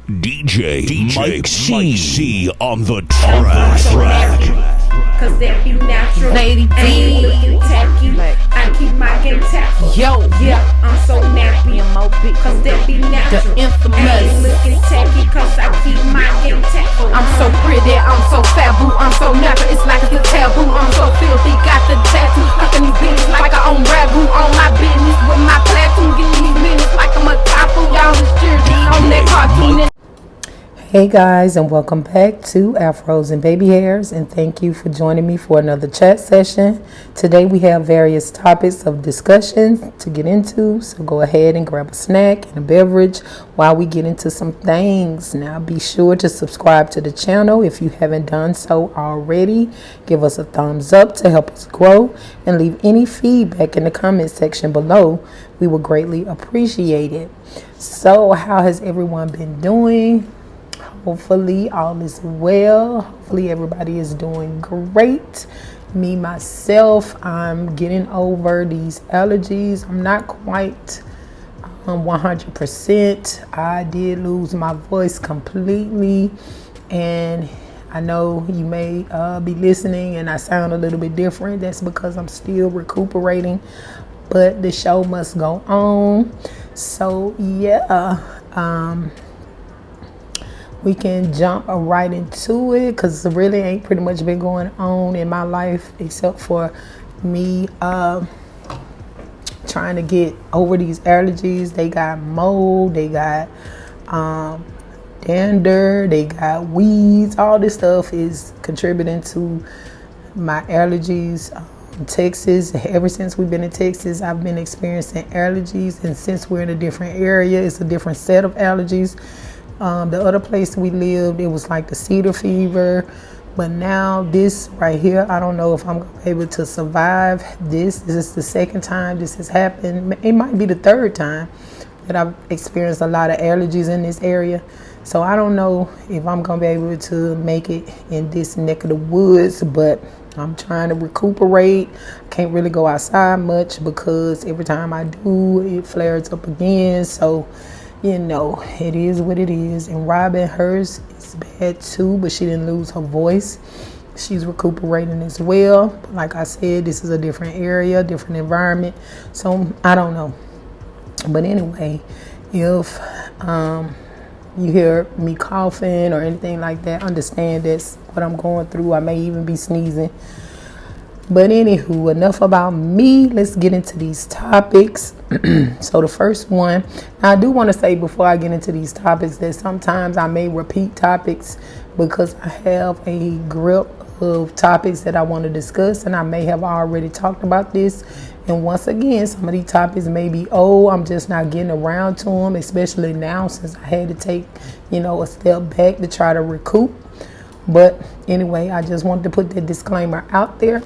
DJ Mike C on the track. Cause that be natural. Lady D. Ain't looking tacky. I keep my game tacky. Yo. Yeah, I'm so nappy. Cause that be natural. The infamous. Ain't looking tacky. Cause I keep my game tacky. I'm so pretty, I'm so fabu, I'm so natural, it's like it's a taboo. I'm so filthy, got the tattoo, fucking these bitches like I own ragu. On my business with my platoon, getting these minutes like I'm a typhoon. Y'all is children on that cartoon. Hey guys, and welcome back to Airfros and Babyhairs, and thank you for joining me for another chat session. Today we have various topics of discussion to get into, so go ahead and grab a snack and a beverage while we get into some things. Now be sure to subscribe to the channel if you haven't done so already. Give us a thumbs up to help us grow, and leave any feedback in the comment section below. We will greatly appreciate it. So how has everyone been doing? Hopefully all is well. Hopefully everybody is doing great. Me, myself, I'm getting over these allergies. I'm not quite 100%. I did lose my voice completely. And I know you may be listening and I sound a little bit different. That's because I'm still recuperating. But the show must go on. So, yeah. We can jump right into it because there really ain't pretty much been going on in my life except for me trying to get over these allergies. They got mold, they got dander, they got weeds. All this stuff is contributing to my allergies. Texas, ever since we've been in Texas, I've been experiencing allergies, and since we're in a different area, it's a different set of allergies. The other place we lived, it was like the cedar fever, but now this right here, I don't know if I'm gonna be able to survive this. This is the second time this has happened. It might be the third time that I've experienced a lot of allergies in this area. So I don't know if I'm gonna be able to make it in this neck of the woods, but I'm trying to recuperate. Can't really go outside much because every time I do, it flares up again. So you know, it is what it is. And Robin, hers is bad too, but she didn't lose her voice. She's recuperating as well. But like I said, this is a different area, different environment. So I don't know. But anyway, if you hear me coughing or anything like that, understand that's what I'm going through. I may even be sneezing. But anywho, enough about me. Let's get into these topics. So the first one, now I do want to say before I get into these topics that sometimes I may repeat topics because I have a grip of topics that I want to discuss, and I may have already talked about this. And once again, some of these topics may be old. I'm just not getting around to them, especially now since I had to take, a step back to try to recoup. But anyway, I just wanted to put that disclaimer out there.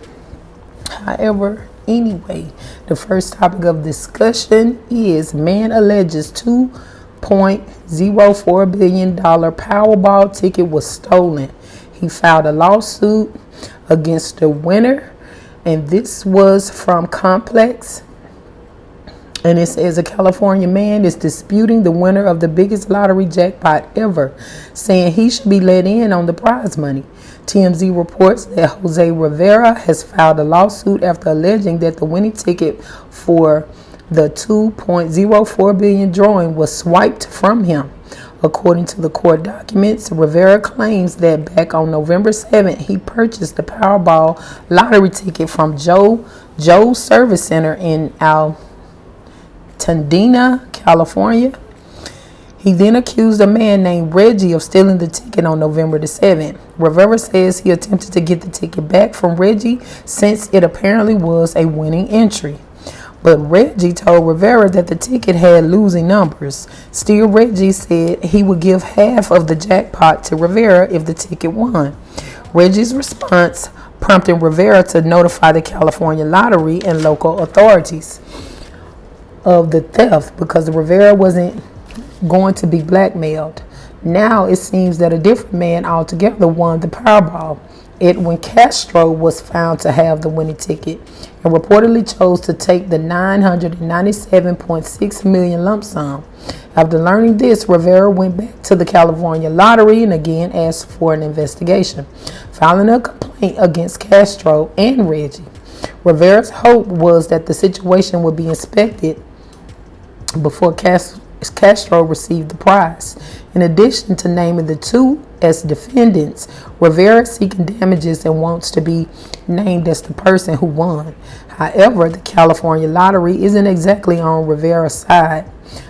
However, anyway, the first topic of discussion is man alleges $2.04 billion Powerball ticket was stolen. He filed a lawsuit against the winner, and this was from Complex. And it says a California man is disputing the winner of the biggest lottery jackpot ever, saying he should be let in on the prize money. TMZ reports that Jose Rivera has filed a lawsuit after alleging that the winning ticket for the $2.04 billion drawing was swiped from him. According to the court documents, Rivera claims that back on November 7th, he purchased the Powerball lottery ticket from Joe's Service Center in Altadena, California. He then accused a man named Reggie of stealing the ticket on November the 7th. Rivera says he attempted to get the ticket back from Reggie since it apparently was a winning entry. But Reggie told Rivera that the ticket had losing numbers. Still, Reggie said he would give half of the jackpot to Rivera if the ticket won. Reggie's response prompted Rivera to notify the California Lottery and local authorities of the theft because Rivera wasn't going to be blackmailed. Now it seems that a different man altogether won the Powerball. Edwin Castro was found to have the winning ticket and reportedly chose to take the $997.6 million lump sum. After learning this, Rivera went back to the California lottery and again asked for an investigation, filing a complaint against Castro and Reggie. Rivera's hope was that the situation would be inspected before Castro received the prize. In addition to naming the two as defendants, Rivera is seeking damages and wants to be named as the person who won. However, the California lottery isn't exactly on Rivera's side.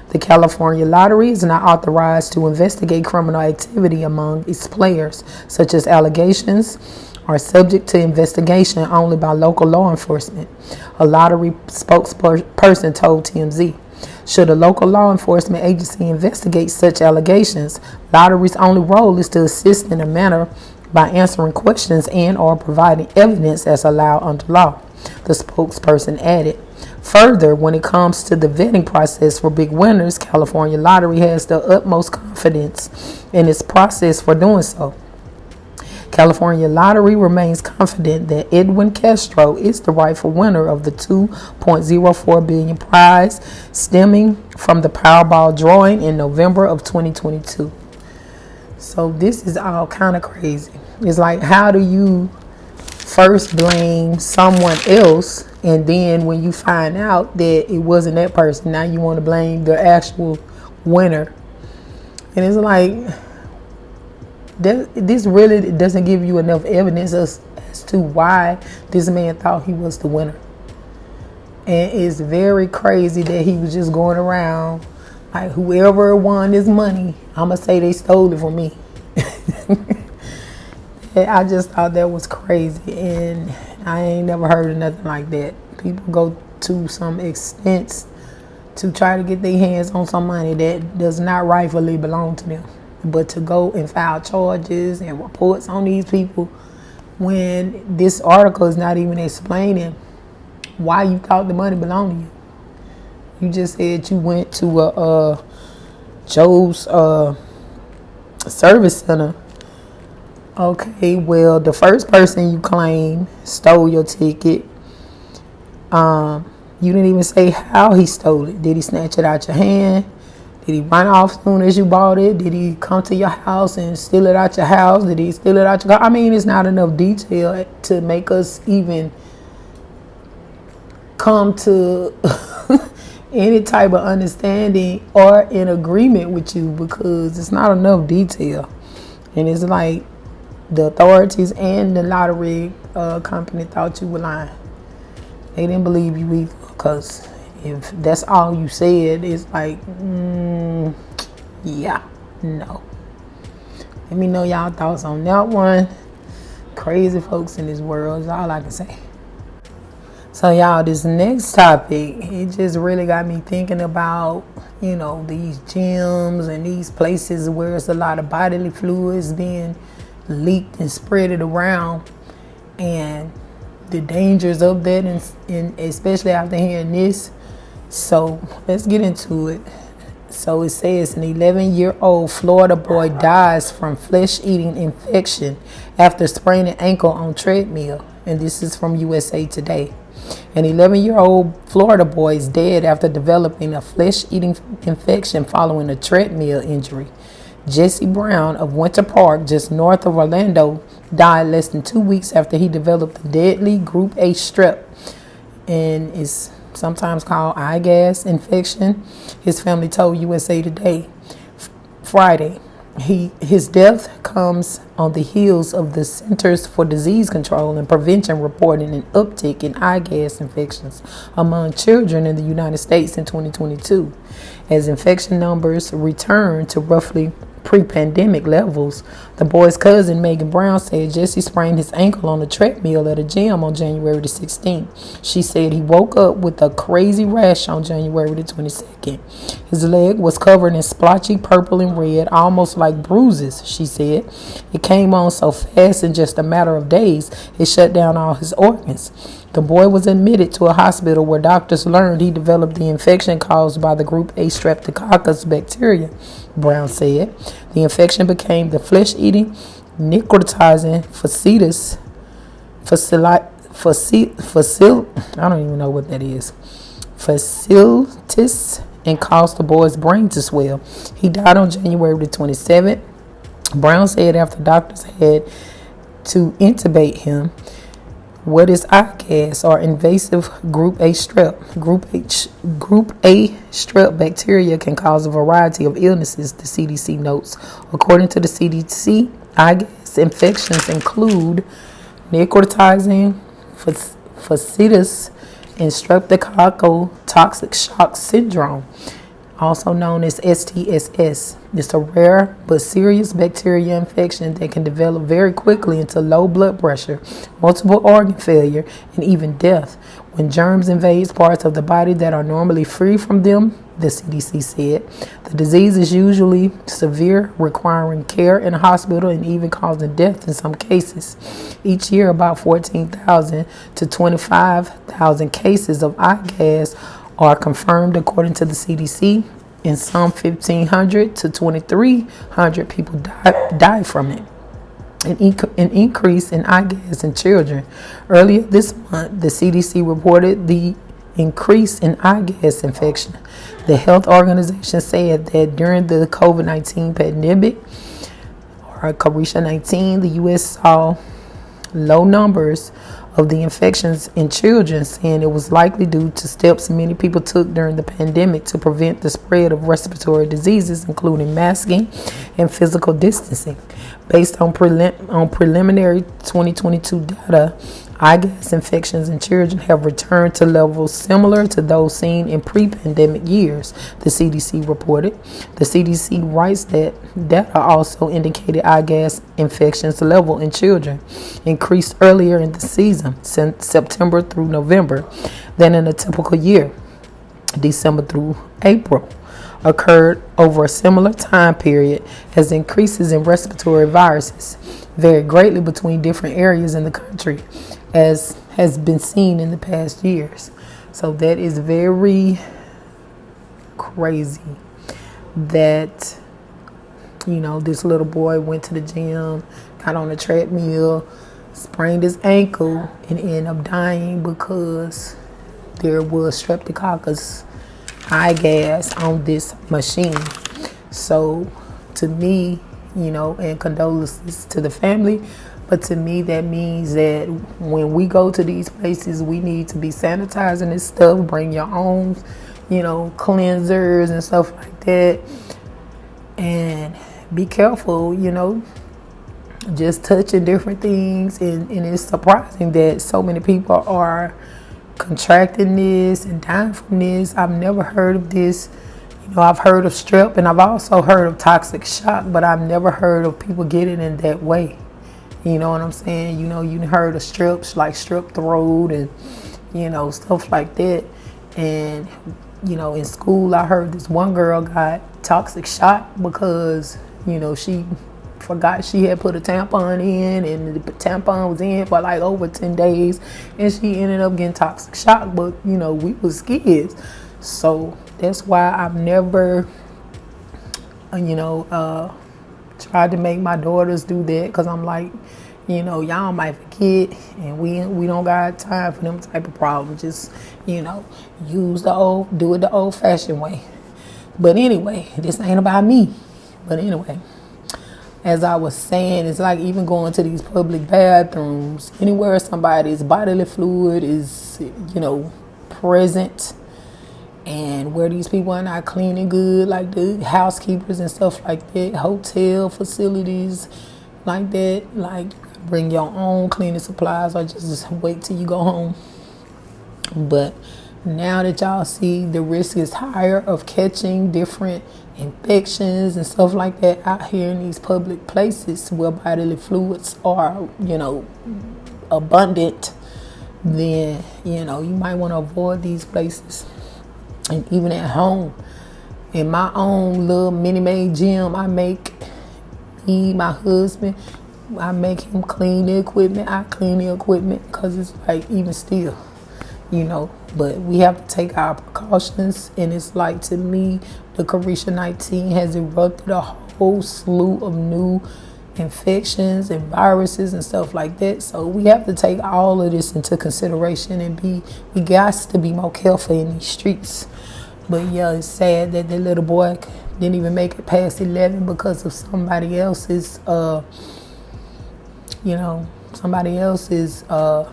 The California lottery is not authorized to investigate criminal activity among its players, such as allegations are subject to investigation only by local law enforcement, a lottery spokesperson told TMZ. Should a local law enforcement agency investigate such allegations, lottery's only role is to assist in a manner by answering questions and or providing evidence as allowed under law, the spokesperson added. Further, when it comes to the vetting process for big winners, California Lottery has the utmost confidence in its process for doing so. California Lottery remains confident that Edwin Castro is the rightful winner of the $2.04 billion prize stemming from the Powerball drawing in November of 2022. So this is all kind of crazy. It's like, how do you first blame someone else, and then when you find out that it wasn't that person, now you want to blame the actual winner? And it's like, this really doesn't give you enough evidence as to why this man thought he was the winner. And it's very crazy that he was just going around like, whoever won this money, I'm going to say they stole it from me. I just thought that was crazy, and I ain't never heard of nothing like that. People go to some extents to try to get their hands on some money that does not rightfully belong to them. But to go and file charges and reports on these people when this article is not even explaining why you thought the money belonged to you. You just said you went to Joe's service center. Okay, well, the first person you claim stole your ticket. You didn't even say how he stole it. Did he snatch it out your hand? Did he run off as soon as you bought it? Did he come to your house and steal it out your house? Did he steal it out your car? I mean, it's not enough detail to make us even come to any type of understanding or in agreement with you, because it's not enough detail. And it's like the authorities and the lottery company thought you were lying. They didn't believe you either, because if that's all you said, it's like, yeah, no. Let me know y'all thoughts on that one. Crazy folks in this world is all I can say. So y'all, this next topic, it just really got me thinking about, these gyms and these places where it's a lot of bodily fluids being leaked and spread it around, and the dangers of that, and especially after hearing this. So let's get into it. So it says an 11-year-old Florida boy dies from flesh-eating infection after spraining ankle on treadmill. And this is from USA Today. An 11-year-old Florida boy is dead after developing a flesh-eating infection following a treadmill injury. Jesse Brown of Winter Park, just north of Orlando, died less than 2 weeks after he developed the deadly Group A strep, and is sometimes called eye gas infection. His family told USA Today Friday. His death comes on the heels of the Centers for Disease Control and Prevention reporting an uptick in eye gas infections among children in the United States in 2022. As infection numbers return to roughly pre-pandemic levels, the boy's cousin, Megan Brown, said Jesse sprained his ankle on a treadmill at a gym on January the 16th. She said he woke up with a crazy rash on January the 22nd. His leg was covered in splotchy purple and red, almost like bruises, she said. It came on so fast in just a matter of days, it shut down all his organs. The boy was admitted to a hospital where doctors learned he developed the infection caused by the Group A streptococcus bacteria, Brown said. The infection became the flesh-eating necrotizing I don't even know what that is. Facilitis, and caused the boy's brain to swell. He died on January the 27th. Brown said after doctors had to intubate him, what is eye gas or invasive group A strep? Group A strep bacteria can cause a variety of illnesses, the CDC notes. According to the CDC, eye gas infections include necrotizing fasciitis and streptococcal toxic shock syndrome, also known as STSS. It's a rare but serious bacteria infection that can develop very quickly into low blood pressure, multiple organ failure, and even death when germs invade parts of the body that are normally free from them, the CDC said. The disease is usually severe, requiring care in a hospital and even causing death in some cases. Each year, about 14,000 to 25,000 cases of eye gas are confirmed according to the CDC, and some 1,500 to 2,300 people die from it. An increase in eye gas in children. Earlier this month, the CDC reported the increase in eye gas infection. The health organization said that during the COVID-19 pandemic, or COVID-19, the U.S. saw low numbers of the infections in children, saying it was likely due to steps many people took during the pandemic to prevent the spread of respiratory diseases, including masking and physical distancing. Based on preliminary 2022 data, eye gas infections in children have returned to levels similar to those seen in pre-pandemic years, the CDC reported. The CDC writes that data also indicated eye gas infections level in children increased earlier in the season, since September through November, than in a typical year. December through April occurred over a similar time period, as increases in respiratory viruses vary greatly between different areas in the country, as has been seen in the past years. So that is very crazy that, this little boy went to the gym, got on a treadmill, sprained his ankle, and ended up dying because there was streptococcus eye gas on this machine. So to me, and condolences to the family, but to me that means that when we go to these places, we need to be sanitizing this stuff. Bring your own, cleansers and stuff like that, and be careful, just touching different things. And it's surprising that so many people are contracting this and dying from this. I've never heard of this. I've heard of strep, and I've also heard of toxic shock, but I've never heard of people getting in that way. You know what I'm saying? You heard of strips like strep throat and, stuff like that. And, in school, I heard this one girl got toxic shock because, she forgot she had put a tampon in, and the tampon was in for like over 10 days, and she ended up getting toxic shock. But, we was kids. So that's why I've never, tried to make my daughters do that, because I'm like, y'all might forget, and we don't got time for them type of problems. Just, do it the old-fashioned way. But anyway, this ain't about me. But anyway, as I was saying, it's like even going to these public bathrooms, anywhere somebody's bodily fluid is, present, and where these people are not cleaning good, like the housekeepers and stuff like that, hotel facilities like that, like bring your own cleaning supplies or just wait till you go home. But now that y'all see the risk is higher of catching different infections and stuff like that out here in these public places where bodily fluids are, abundant, then, you might want to avoid these places. And even at home, in my own little mini-made gym, I make my husband, I make him clean the equipment. I clean the equipment, because it's like, even still, but we have to take our precautions. And it's like, to me, the COVID-19 has erupted a whole slew of new infections and viruses and stuff like that. So we have to take all of this into consideration and we got to be more careful in these streets. But yeah, it's sad that the little boy didn't even make it past 11 because of somebody else's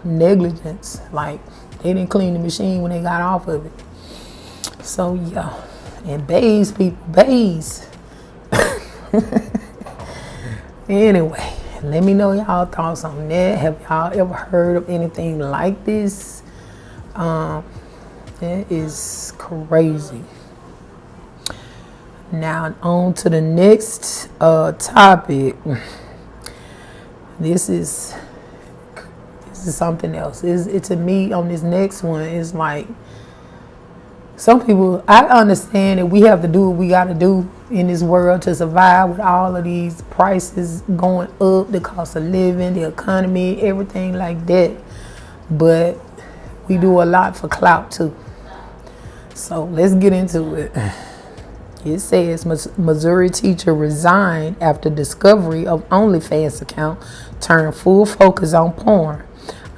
negligence. Like, they didn't clean the machine when they got off of it. So yeah, and bays, people, bays. Anyway, let me know y'all thoughts on that. Have y'all ever heard of anything like this? It is crazy. Now on to the next topic. This is something else. It to me on this next one is like, some people, I understand that we have to do what we got to do in this world to survive with all of these prices going up, the cost of living, the economy, everything like that. But we do a lot for clout too. So let's get into it. It says Missouri teacher resigned after discovery of OnlyFans account turned full focus on porn.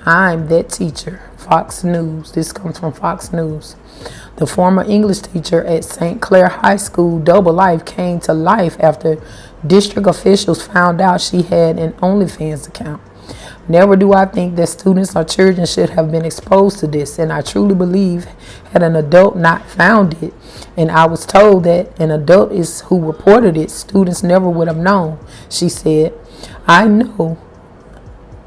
I'm that teacher. Fox News. This comes from Fox News. The former English teacher at St. Clair High School Double Life came to life after district officials found out she had an OnlyFans account. Never do I think that students or children should have been exposed to this, and I truly believe had an adult not found it, and I was told that an adult is who reported it, students never would have known, she said. I knew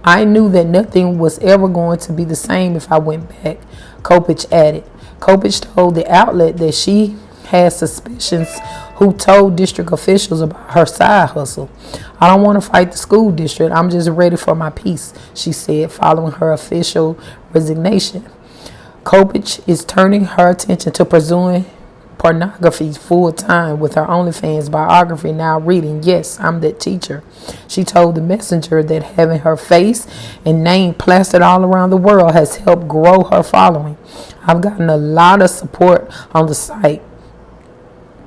that nothing was ever going to be the same if I went back, Kopich added. Kopich told the outlet that she had suspicions who told district officials about her side hustle. I don't want to fight the school district. I'm just ready for my peace, she said, following her official resignation. Kopich is turning her attention to pursuing pornography full time with her OnlyFans biography now reading, "Yes, I'm that teacher." She told the Messenger that having her face and name plastered all around the world has helped grow her following. I've gotten a lot of support on the site,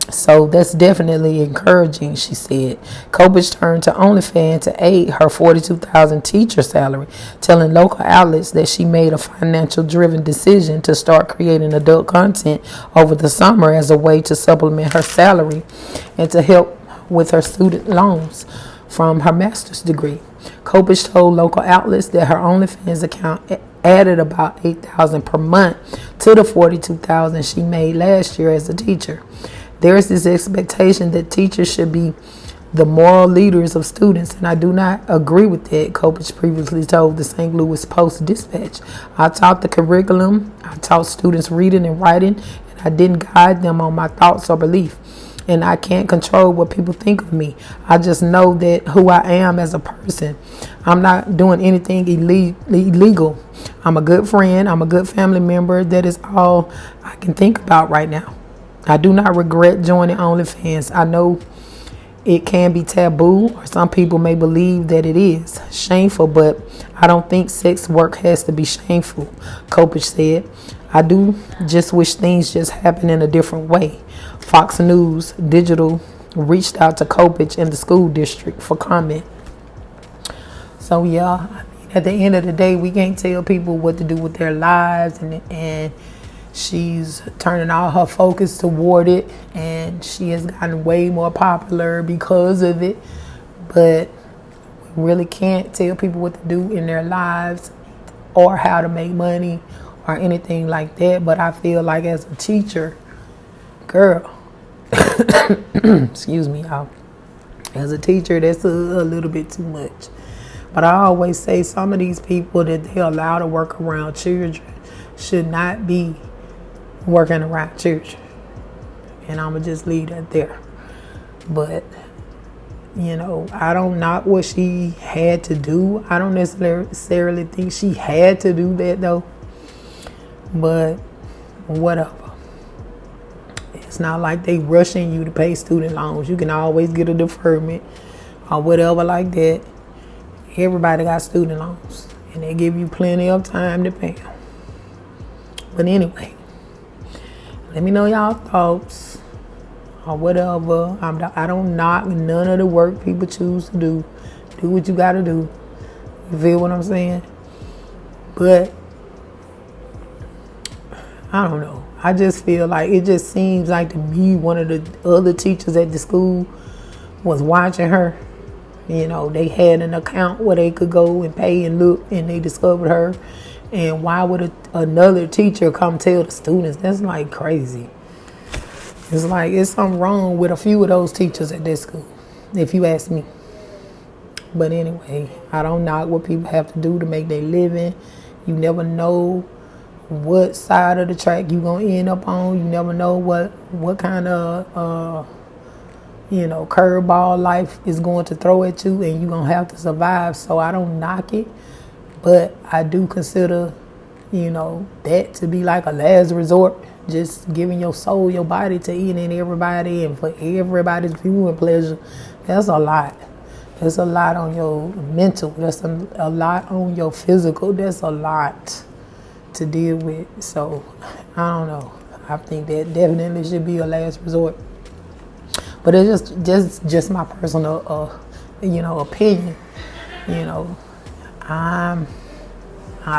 so that's definitely encouraging, she said. Kopich turned to OnlyFans to aid her $42,000 teacher salary, telling local outlets that she made a financial-driven decision to start creating adult content over the summer as a way to supplement her salary and to help with her student loans from her master's degree. Kopich told local outlets that her OnlyFans account added about $8,000 per month to the $42,000 she made last year as a teacher. There is this expectation that teachers should be the moral leaders of students, and I do not agree with that, Kopich previously told the St. Louis Post-Dispatch. I taught the curriculum, I taught students reading and writing, and I didn't guide them on my thoughts or belief. And I can't control what people think of me. I just know that who I am as a person. I'm not doing anything illegal. I'm a good friend. I'm a good family member. That is all I can think about right now. I do not regret joining OnlyFans. I know it can be taboo, or some people may believe that it is shameful, but I don't think sex work has to be shameful, Kopich said. I do just wish things just happen in a different way. Fox News Digital reached out to Kopich and the school district for comment. So yeah, at the end of the day, we can't tell people what to do with their lives, and she's turning all her focus toward it, and she has gotten way more popular because of it. But we really can't tell people what to do in their lives or how to make money or anything like that. But I feel like as a teacher, girl, excuse me, y'all. As a teacher, that's a little bit too much. But I always say some of these people that they allow to work around children should not be working around children. And I'm going to just leave that there. But, you know, I don't knock what she had to do. I don't necessarily think she had to do that, though. But whatever. It's not like they rushing you to pay student loans. You can always get a deferment or whatever like that. Everybody got student loans, and they give you plenty of time to pay them. But anyway, let me know y'all thoughts or whatever. I don't knock none of the work people choose to do. do what you gotta do. You feel what I'm saying? But I don't know. I just feel like it just seems like to me one of the other teachers at the school was watching her. You know, they had an account where they could go and pay and look, and they discovered her. And why would another teacher come tell the students? That's like crazy. It's like it's something wrong with a few of those teachers at this school, if you ask me. But anyway, I don't knock what people have to do to make their living. You never know what side of the track you gonna end up on. You never know what kind of curveball life is going to throw at you, and you're gonna have to survive. So I don't knock it, but I do consider, that to be like a last resort. Just giving your soul, your body to eat and everybody, and for everybody's viewing pleasure. That's a lot. That's a lot on your mental. That's a lot on your physical. That's a lot to deal with. So I don't know. I think that definitely should be a last resort. But it's just my personal opinion. I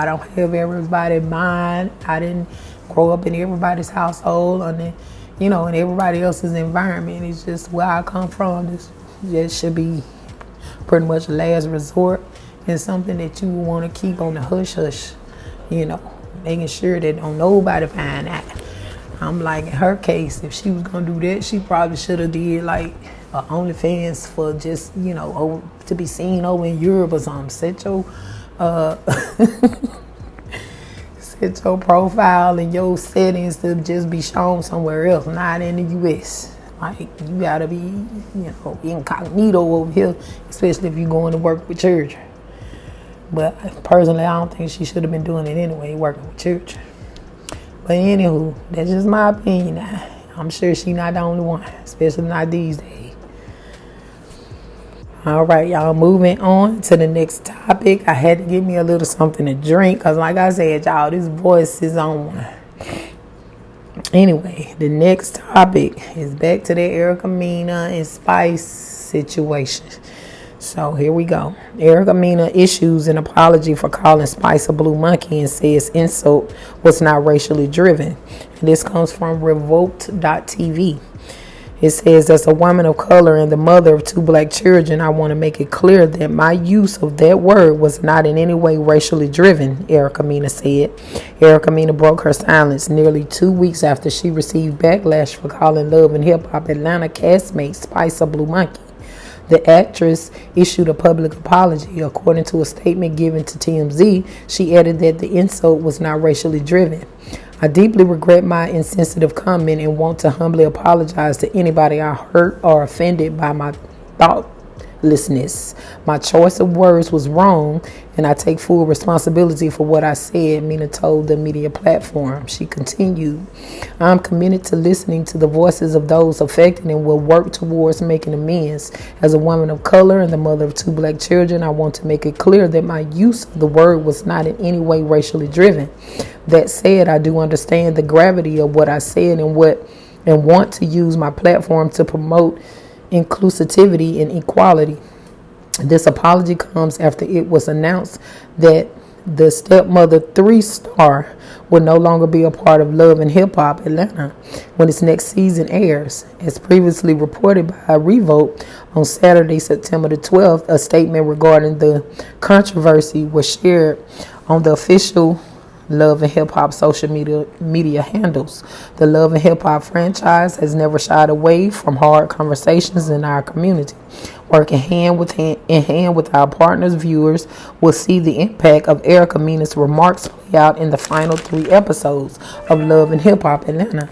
don't have everybody in mind. I didn't grow up in everybody's household and in everybody else's environment. It's just where I come from. This just should be pretty much last resort, and something that you want to keep on the hush hush, making sure that don't nobody find out. I'm like, in her case, if she was gonna do that, she probably should have did like OnlyFans for just to be seen over in Europe or something. Set your set your profile and your settings to just be shown somewhere else, not in the U.S. Like, you gotta be, incognito over here, especially if you're going to work with church. But personally, I don't think she should have been doing it anyway, working with church. But anywho, that's just my opinion. I'm sure she's not the only one, especially not these days. All right, y'all, moving on to the next topic. I had to give me a little something to drink because, like I said, y'all, this voice is on one. Anyway, the next topic is back to the Erica Mena and Spice situation. So here we go. Erica Mena issues an apology for calling Spice a blue monkey and says insult was not racially driven. And this comes from Revolt.tv. It says, as a woman of color and the mother of 2 black children, I want to make it clear that my use of that word was not in any way racially driven, Erica Mena said. Erica Mena broke her silence nearly 2 weeks after she received backlash for calling Love and Hip Hop Atlanta castmate Spice a blue monkey. The actress issued a public apology. According to a statement given to TMZ, she added that the insult was not racially driven. I deeply regret my insensitive comment and want to humbly apologize to anybody I hurt or offended by my thoughtlessness. My choice of words was wrong, and I take full responsibility for what I said, Mena told the media platform. She continued, I'm committed to listening to the voices of those affected and will work towards making amends. As a woman of color and the mother of 2 black children, I want to make it clear that my use of the word was not in any way racially driven. That said, I do understand the gravity of what I said and want to use my platform to promote inclusivity and equality. This apology comes after it was announced that the Stepmother 3 star will no longer be a part of Love and Hip Hop Atlanta when its next season airs. As previously reported by Revolt on Saturday, September the 12th, a statement regarding the controversy was shared on the official Love and Hip Hop social media handles. The Love and Hip Hop franchise has never shied away from hard conversations in our community. Working hand in hand with our partners, viewers will see the impact of Erica Mena's remarks play out in the final 3 episodes of Love and Hip Hop Atlanta.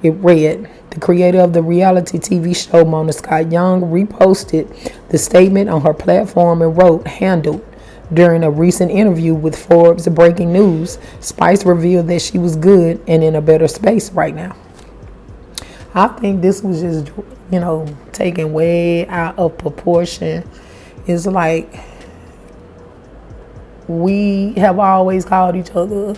It read, the creator of the reality TV show, Mona Scott Young, reposted the statement on her platform and wrote, handled. During a recent interview with Forbes Breaking News, Spice revealed that she was good and in a better space right now. I think this was just, taken way out of proportion. It's like we have always called each other,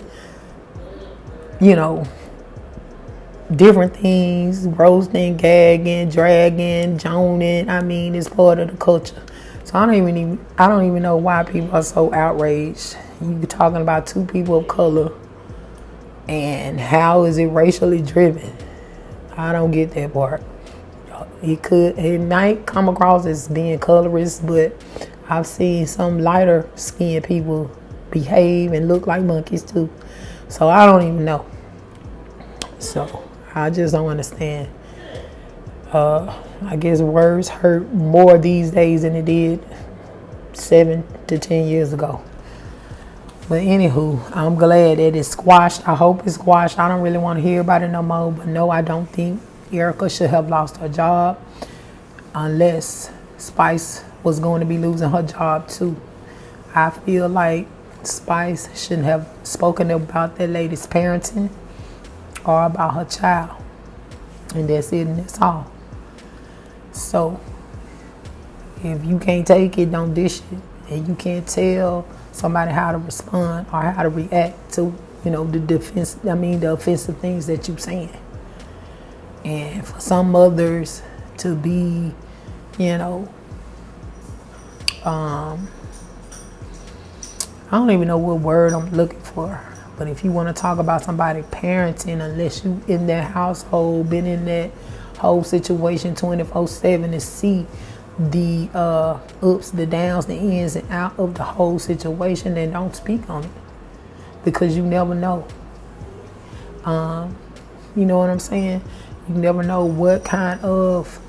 different things, roasting, gagging, dragging, joning. I mean, it's part of the culture. So I don't even know why people are so outraged. You talking about two people of color, and how is it racially driven? I don't get that part. It might come across as being colorist, but I've seen some lighter skinned people behave and look like monkeys too. So I don't even know. So I just don't understand. I guess words hurt more these days than it did 7 to 10 years ago. But anywho, I'm glad that it's squashed. I hope it's squashed. I don't really want to hear about it no more. But no, I don't think Erica should have lost her job unless Spice was going to be losing her job too. I feel like Spice shouldn't have spoken about that lady's parenting or about her child. And that's it and that's all. So if you can't take it, don't dish it. And you can't tell somebody how to respond or how to react to, the offensive things that you're saying. And for some mothers to be, I don't even know what word I'm looking for. But if you want to talk about somebody parenting, unless you in that household, been in that whole situation 24/7 to see the ups, the downs, the ins and out of the whole situation, then don't speak on it, because you never know. You know what I'm saying? You never know what kind of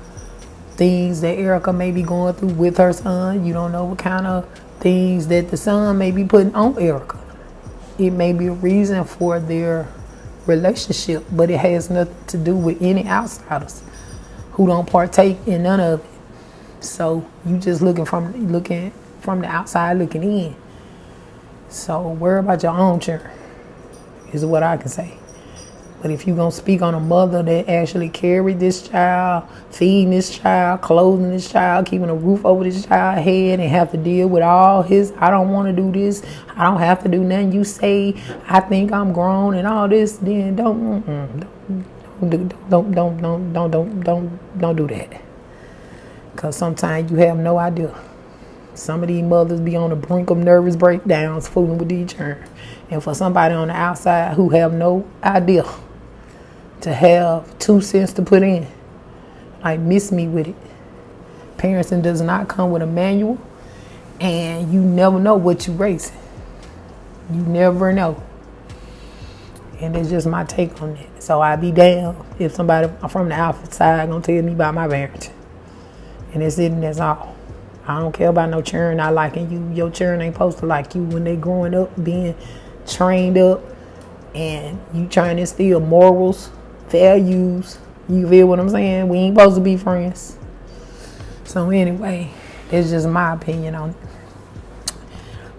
things that Erica may be going through with her son. You don't know what kind of things that the son may be putting on Erica. It may be a reason for their relationship, but it has nothing to do with any outsiders who don't partake in none of it. So you just looking from the outside looking in. So worry about your own children is what I can say. But if you're going to speak on a mother that actually carried this child, feeding this child, clothing this child, keeping a roof over this child's head, and have to deal with all his, I don't want to do this, I don't have to do nothing you say, I think I'm grown and all this, then don't do that. Because sometimes you have no idea. Some of these mothers be on the brink of nervous breakdowns fooling with these children. And for somebody on the outside who have no idea to have 2 cents to put in, like, miss me with it. Parenting does not come with a manual, and you never know what you're raising. You never know. And it's just my take on it. So I'd be damned if somebody from the outside gonna tell me about my parenting. And that's it and that's all. I don't care about no children not liking you. Your children ain't supposed to like you when they growing up, being trained up, and you trying to instill morals, values. You feel what I'm saying? We ain't supposed to be friends. So anyway, that's just my opinion on it.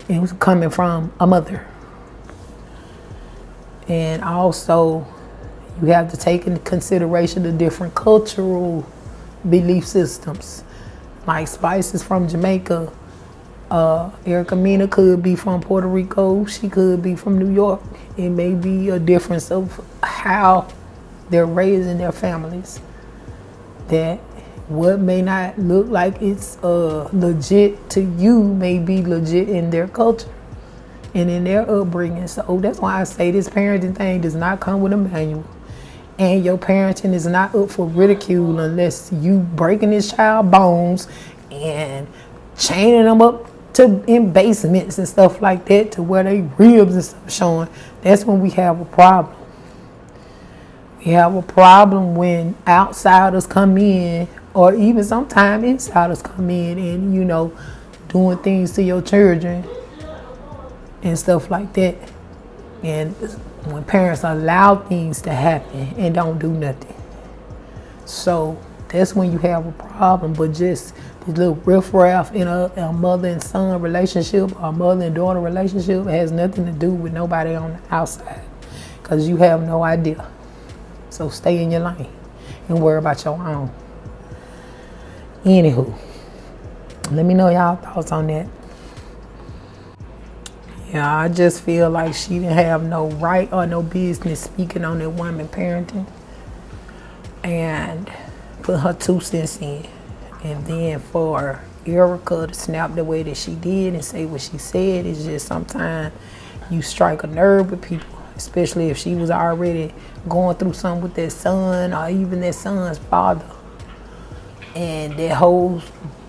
It was coming from a mother. And also, you have to take into consideration the different cultural belief systems. Like Spice is from Jamaica. Erica Mena could be from Puerto Rico. She could be from New York. It may be a difference of how they're raising their families. That what may not look like it's legit to you may be legit in their culture and in their upbringing. So that's why I say this parenting thing does not come with a manual. And your parenting is not up for ridicule unless you breaking this child bones and chaining them up in basements and stuff like that to where they ribs and stuff showing. That's when we have a problem. We have a problem when outsiders come in, or even sometimes insiders come in and, doing things to your children and stuff like that. And when parents allow things to happen and don't do nothing. So that's when you have a problem. But just this little riffraff in a mother and son relationship or mother and daughter relationship has nothing to do with nobody on the outside, because you have no idea. So stay in your lane and worry about your own. Anywho, let me know y'all thoughts on that. Yeah, I just feel like she didn't have no right or no business speaking on that woman parenting and put her 2 cents in. And then for, Erica to snap the way that she did and say what she said. It's just sometimes you strike a nerve with people, especially if she was already going through something with their son or even their son's father. And that whole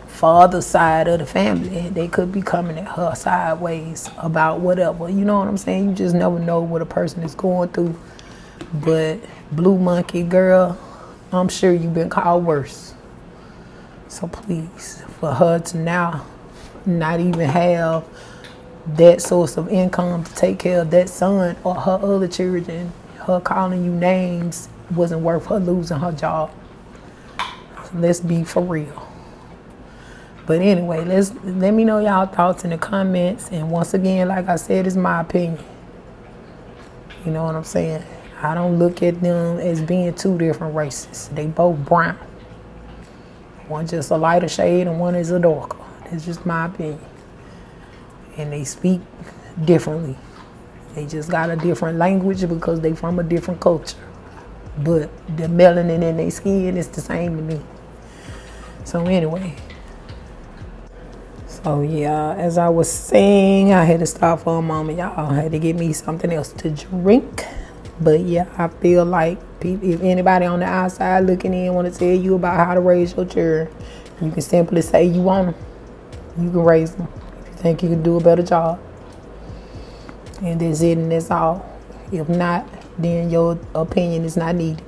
father side of the family, they could be coming at her sideways about whatever. You know what I'm saying? You just never know what a person is going through. But Blue Monkey girl, I'm sure you've been called worse. So please, for her to now not even have that source of income to take care of that son or her other children, her calling you names wasn't worth her losing her job. Let's be for real. But anyway, let me know y'all thoughts in the comments. And once again, like I said, it's my opinion. You know what I'm saying? I don't look at them as being two different races. They both brown. One just a lighter shade and one is a darker. It's just my opinion. And they speak differently. They just got a different language because they from a different culture. But the melanin in their skin is the same to me. So anyway. So yeah, as I was saying, I had to stop for a moment. Y'all had to get me something else to drink. But yeah, I feel like if anybody on the outside looking in want to tell you about how to raise your children, you can simply say you want them. You can raise them if you think you can do a better job. And that's it and that's all. If not, then your opinion is not needed.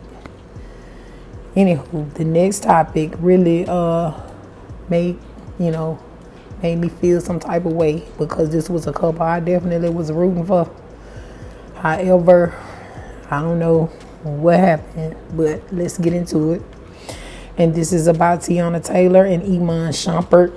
Anywho, the next topic really made me feel some type of way because this was a couple I definitely was rooting for. However, I don't know what happened, but let's get into it. And this is about Tiana Taylor and Iman Shumpert.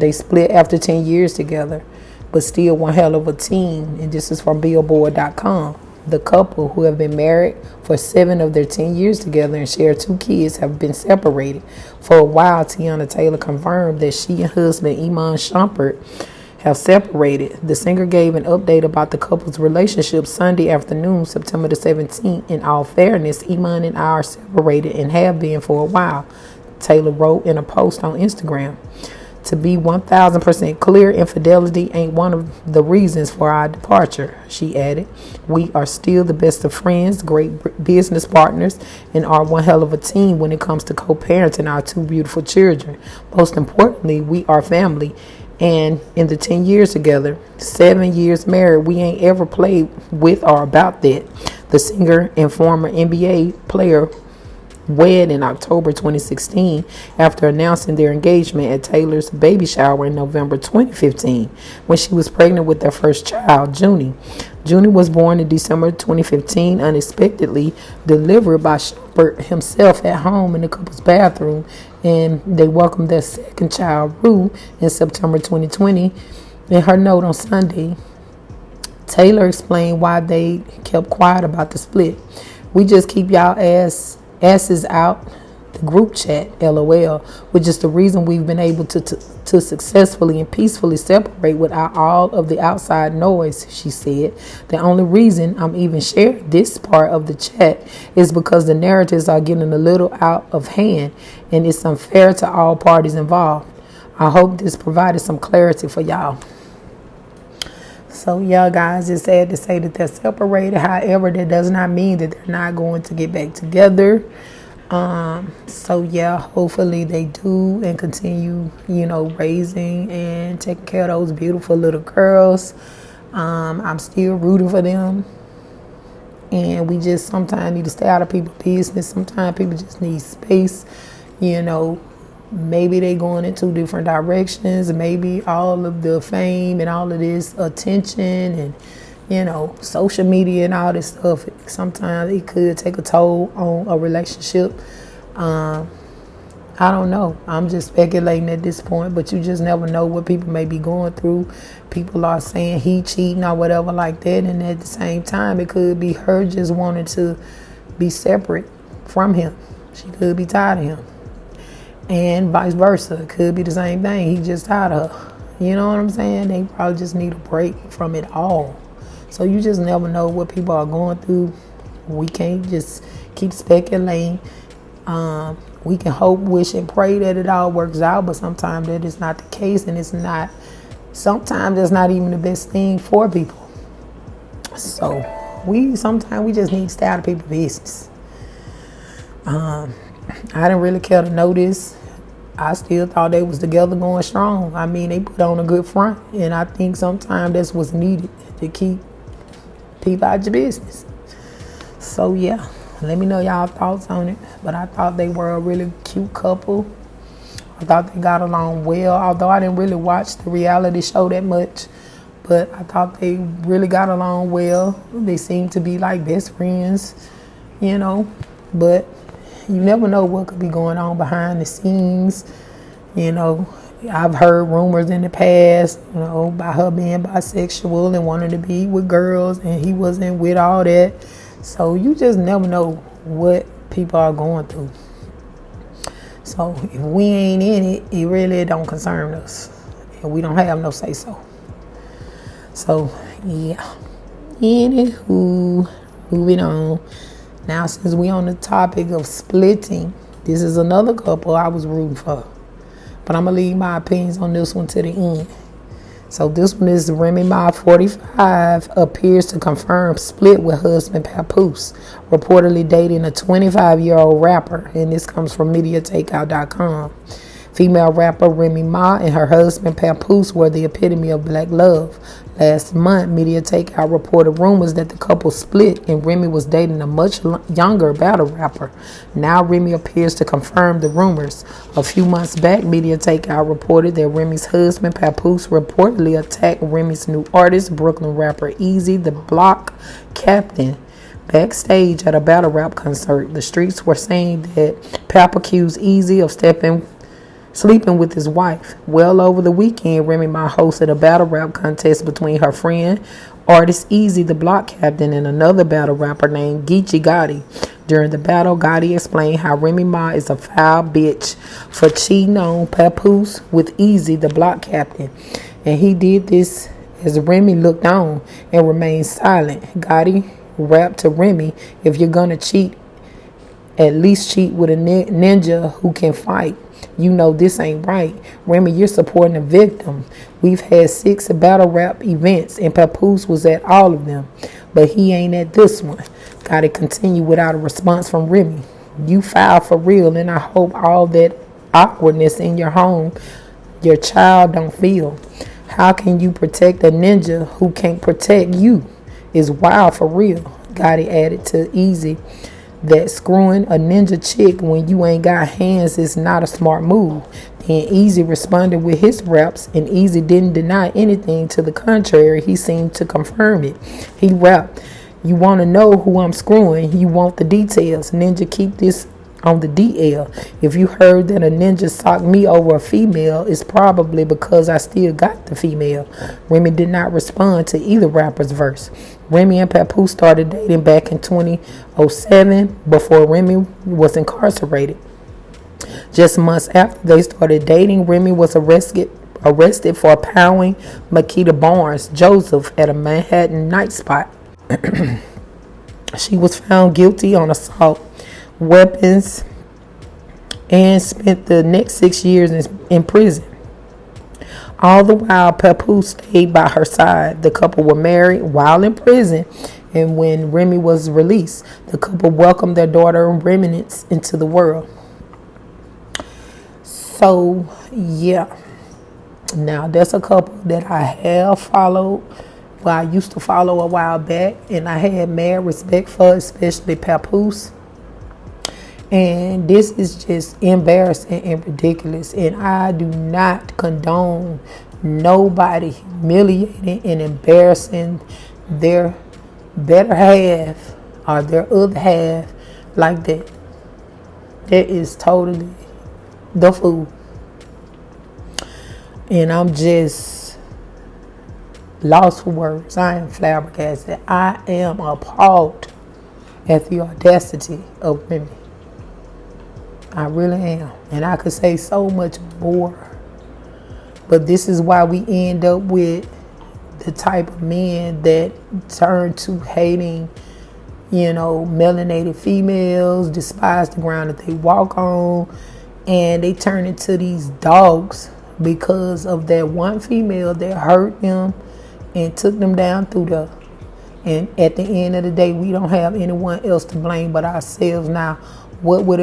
They split after 10 years together, but still one hell of a team. And this is from Billboard.com. The couple, who have been married for 7 of their 10 years together and share 2 kids, have been separated. For a while, Tiana Taylor confirmed that she and husband Iman Shumpert have separated. The singer gave an update about the couple's relationship Sunday afternoon, September the 17th. In all fairness, Iman and I are separated and have been for a while, Taylor wrote in a post on Instagram. To be 1,000% clear, infidelity ain't one of the reasons for our departure, she added. We are still the best of friends, great business partners, and are one hell of a team when it comes to co-parenting our 2 beautiful children. Most importantly, we are family. And in the 10 years together, 7 years married, we ain't ever played with or about that. The singer and former NBA player wed in October 2016 after announcing their engagement at Taylor's baby shower in November 2015 when she was pregnant with their first child, Junie. Junie was born in December 2015, unexpectedly delivered by Shumpert himself at home in the couple's bathroom, and they welcomed their second child, Rue, in September 2020. In her note on Sunday, Taylor explained why they kept quiet about the split. We just keep y'all asses out the group chat, LOL, which is the reason we've been able to successfully and peacefully separate without all of the outside noise, she said. The only reason I'm even sharing this part of the chat is because the narratives are getting a little out of hand and it's unfair to all parties involved. I hope this provided some clarity for y'all. So yeah, guys, it's sad to say that they're separated. However, that does not mean that they're not going to get back together. So yeah, hopefully they do and continue, raising and taking care of those beautiful little girls. I'm still rooting for them. And we just sometimes need to stay out of people's business. Sometimes people just need space, Maybe they going in 2 different directions. Maybe all of the fame and all of this attention and, social media and all this stuff, sometimes it could take a toll on a relationship. I don't know. I'm just speculating at this point, but you just never know what people may be going through. People are saying he cheating or whatever like that. And at the same time, it could be her just wanting to be separate from him. She could be tired of him. And vice versa. It could be the same thing. He just tired of her. You know what I'm saying? They probably just need a break from it all. So you just never know what people are going through. We can't just keep speculating. We can hope, wish, and pray that it all works out, but sometimes that is not the case, and sometimes it's not even the best thing for people. So sometimes we just need to stay out of people's business. I didn't really care to know this. I still thought they was together going strong. I mean, they put on a good front, and I think sometimes that's what's needed to keep people out your business. So yeah, let me know y'all thoughts on it. But I thought they were a really cute couple. I thought they got along well, although I didn't really watch the reality show that much. But I thought they really got along well. They seemed to be like best friends, you know. But you never know what could be going on behind the scenes. You know, I've heard rumors in the past, you know, about her being bisexual and wanting to be with girls, and he wasn't with all that. So you just never know what people are going through. So if we ain't in it, it really don't concern us. And we don't have no say so. So yeah. Anywho, moving on. Now, since we on the topic of splitting, this is another couple I was rooting for. But I'm going to leave my opinions on this one to the end. So this one is Remy Ma, 45, appears to confirm split with husband Papoose, reportedly dating a 25-year-old rapper. And this comes from MediaTakeout.com. Female rapper Remy Ma and her husband Papoose were the epitome of black love. Last month, Media Takeout reported rumors that the couple split and Remy was dating a much younger battle rapper. Now Remy appears to confirm the rumors. A few months back, Media Takeout reported that Remy's husband Papoose reportedly attacked Remy's new artist, Brooklyn rapper Easy the Block Captain, backstage at a battle rap concert. The streets were saying that Pap accused Easy of sleeping with his wife. Well, over the weekend, Remy Ma hosted a battle rap contest between her friend, artist Easy the Block Captain, and another battle rapper named Geechee Gotti. During the battle, Gotti explained how Remy Ma is a foul bitch for cheating on Papoose with Easy the Block Captain. And he did this as Remy looked on and remained silent. Gotti rapped to Remy, "If you're gonna cheat, at least cheat with a ninja who can fight. You know this ain't right. Remy, you're supporting a victim. We've had 6 battle rap events and Papoose was at all of them, but he ain't at this one." Gotta continue without a response from Remy. "You foul for real, and I hope all that awkwardness in your home, your child don't feel. How can you protect a ninja who can't protect you? It's wild for real." Gotti added to Easy that screwing a ninja chick when you ain't got hands is not a smart move. Then Easy responded with his raps, and Easy didn't deny anything. To the contrary, he seemed to confirm it. He rapped, "You want to know who I'm screwing? You want the details. Ninja, keep this on the DL. If you heard that a ninja socked me over a female, it's probably because I still got the female." Remy did not respond to either rapper's verse. Remy and Papoose started dating back in 2007 before Remy was incarcerated. Just months after they started dating, Remy was arrested for pounding Makita Barnes Joseph at a Manhattan night spot. She was found guilty on assault, weapons, and spent the next 6 years in prison. All the while, Papoose stayed by her side. The couple were married while in prison, and when Remy was released, the couple welcomed their daughter Remnants into the world. So, yeah. Now, there's a couple that I have followed. Well, I used to follow a while back, and I had mad respect for, especially Papoose. And this is just embarrassing and ridiculous. And I do not condone nobody humiliating and embarrassing their better half or their other half like that. That is totally the fool. And I'm just lost for words. I am flabbergasted. I am appalled at the audacity of Remy. I really am. And I could say so much more. But this is why we end up with the type of men that turn to hating, melanated females, despise the ground that they walk on, and they turn into these dogs because of that one female that hurt them and took them down through the. And at the end of the day, we don't have anyone else to blame but ourselves. Now, would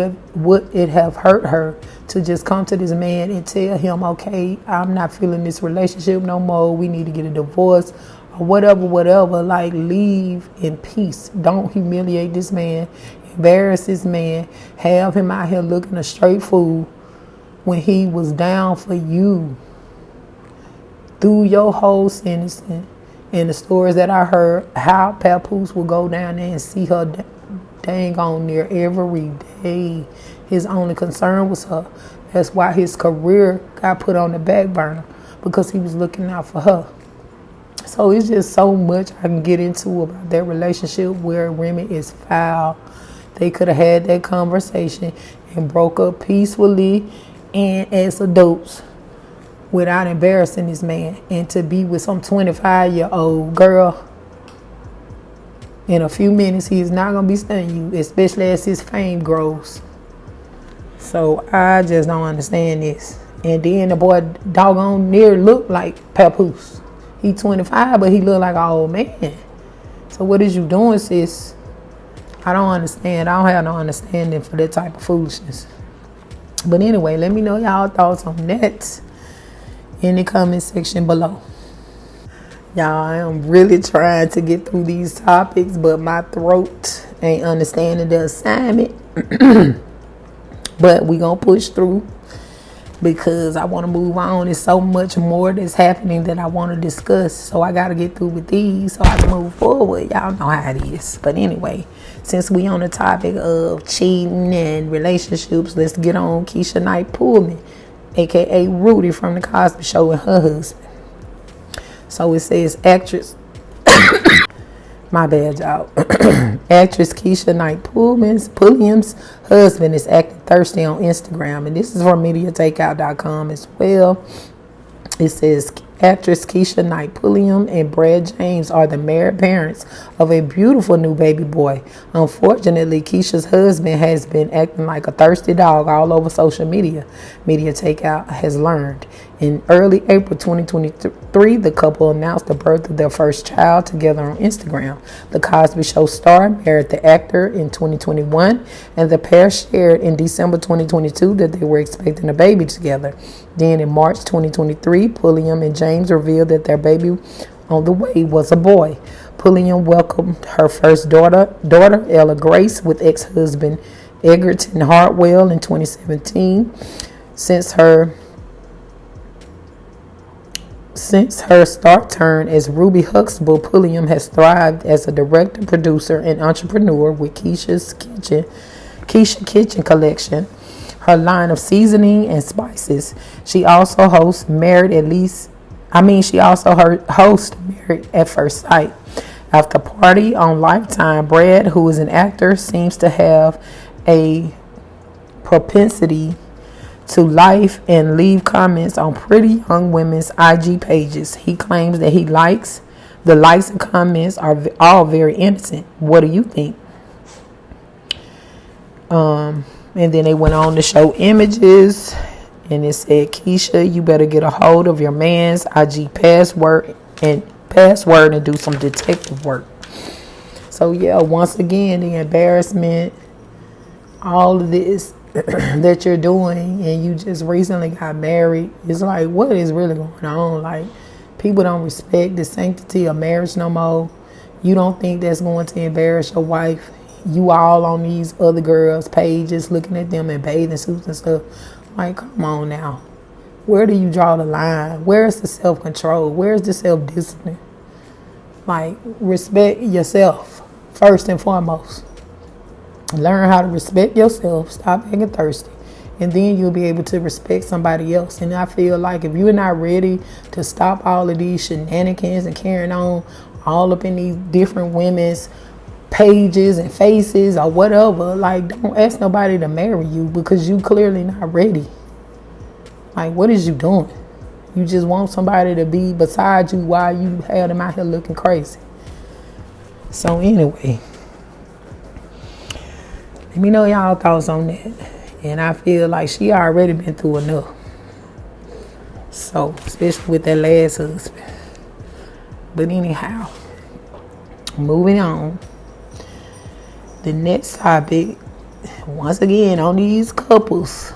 it have hurt her to just come to this man and tell him, okay, I'm not feeling this relationship no more, we need to get a divorce, or whatever, like, leave in peace. Don't humiliate this man, embarrass this man, have him out here looking a straight fool when he was down for you through your whole sentencing. And the stories that I heard, how Papoose would go down there and see her dang on there every day. His only concern was her. That's why his career got put on the back burner, because he was looking out for her. So it's just so much I can get into about that relationship where Remy is foul. They could have had that conversation and broke up peacefully and as adults without embarrassing this man. And to be with some 25-year-old girl, in a few minutes, he is not going to be stunning you, especially as his fame grows. So I just don't understand this. And then the boy doggone near looked like Papoose. He 25, but he looked like an old man. So what is you doing, sis? I don't understand. I don't have no understanding for that type of foolishness. But anyway, let me know y'all thoughts on that in the comment section below. Y'all, I am really trying to get through these topics, but my throat ain't understanding the assignment. But we gonna push through because I want to move on. There's so much more that's happening that I want to discuss, so I gotta get through with these so I can move forward. Y'all know how it is. But anyway, since we on the topic of cheating and relationships, let's get on Keisha Knight Pullman, aka Rudy from the Cosby Show, and her husband. So it says actress, my bad, y'all. Actress Keisha Knight Pulliam's husband is acting thirsty on Instagram, and this is from MediaTakeout.com as well. It says actress Keisha Knight Pulliam and Brad James are the married parents of a beautiful new baby boy. Unfortunately, Keisha's husband has been acting like a thirsty dog all over social media, Media Takeout has learned. In early April 2023, the couple announced the birth of their first child together on Instagram. The Cosby Show star married the actor in 2021, and the pair shared in December 2022 that they were expecting a baby together. Then in March 2023, Pulliam and James revealed that their baby on the way was a boy. Pulliam welcomed her first daughter Ella Grace, with ex-husband Egerton Hartwell in 2017. Since her start turn as Ruby Huxtable, Pulliam has thrived as a director, producer, and entrepreneur with Keisha Kitchen Collection, her line of seasoning and spices. She also hosts Married at First Sight. After party on Lifetime, Brad, who is an actor, seems to have a propensity to life and leave comments on pretty young women's IG pages. He claims that the likes and comments are all very innocent. What do you think? And then they went on to show images, and it said, Keisha, you better get a hold of your man's IG password and do some detective work. So yeah, once again, the embarrassment, all of this that you're doing, and you just recently got married. It's like, what is really going on? Like, people don't respect the sanctity of marriage no more. You don't think that's going to embarrass your wife. You all on these other girls' pages looking at them in bathing suits and stuff. Like, come on now. Where do you draw the line? Where's the self-control? Where's the self-discipline? Like, respect yourself first and foremost. Learn how to respect yourself. Stop being thirsty. And then you'll be able to respect somebody else. And I feel like if you're not ready to stop all of these shenanigans and carrying on all up in these different women's pages and faces or whatever, like, don't ask nobody to marry you because you clearly not ready. Like, what is you doing? You just want somebody to be beside you while you have them out here looking crazy. So anyway, Let me know y'all thoughts on that. And I feel like she already been through enough. So, especially with that last husband. But anyhow, moving on. The next topic, once again, on these couples.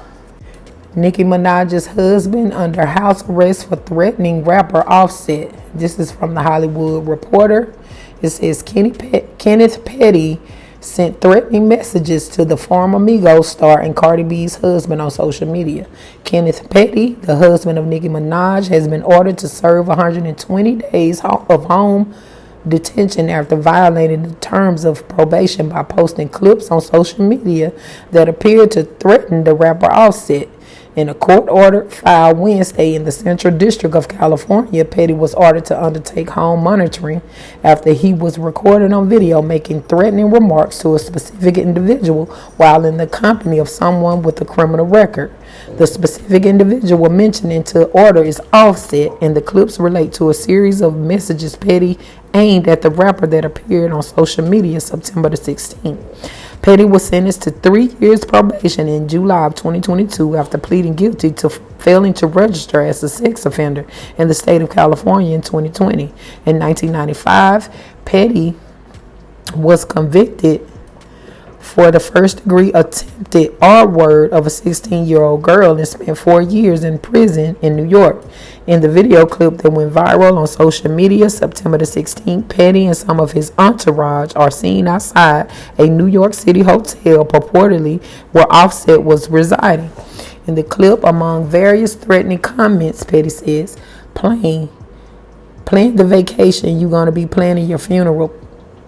Nicki Minaj's husband under house arrest for threatening rapper Offset. This is from the Hollywood Reporter. It says Kenneth Petty sent threatening messages to the former Migos star and Cardi B's husband on social media. Kenneth Petty, the husband of Nicki Minaj, has been ordered to serve 120 days of home detention after violating the terms of probation by posting clips on social media that appeared to threaten the rapper Offset. In a court order filed Wednesday in the Central District of California, Petty was ordered to undertake home monitoring after he was recorded on video making threatening remarks to a specific individual while in the company of someone with a criminal record. The specific individual mentioned into the order is Offset, and the clips relate to a series of messages Petty aimed at the rapper that appeared on social media September the 16th. Petty was sentenced to 3 years probation in July of 2022 after pleading guilty to failing to register as a sex offender in the state of California in 2020. In 1995, Petty was convicted for the first-degree attempted R-word of a 16-year-old girl and spent 4 years in prison in New York. In the video clip that went viral on social media September the 16th, Petty and some of his entourage are seen outside a New York City hotel, purportedly where Offset was residing. In the clip, among various threatening comments, Petty says, plan the vacation you're going to be planning your funeral,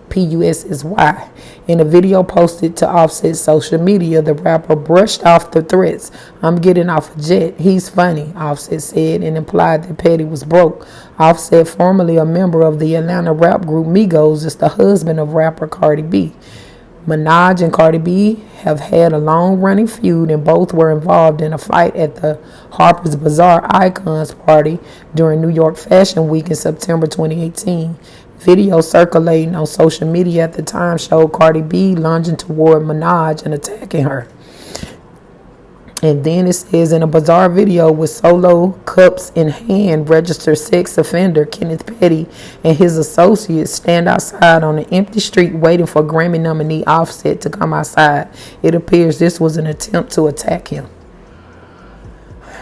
PUSSY. In a video posted to Offset's social media, the rapper brushed off the threats. I'm getting off a jet. He's funny, Offset said, and implied that Petty was broke. Offset, formerly a member of the Atlanta rap group Migos, is the husband of rapper Cardi B. Minaj and Cardi B have had a long-running feud, and both were involved in a fight at the Harper's Bazaar Icons party during New York Fashion Week in September 2018. Video circulating on social media at the time showed Cardi B lunging toward Minaj and attacking her. And then it says, in a bizarre video with solo cups in hand, registered sex offender Kenneth Petty and his associates stand outside on an empty street waiting for Grammy nominee Offset to come outside. It appears this was an attempt to attack him.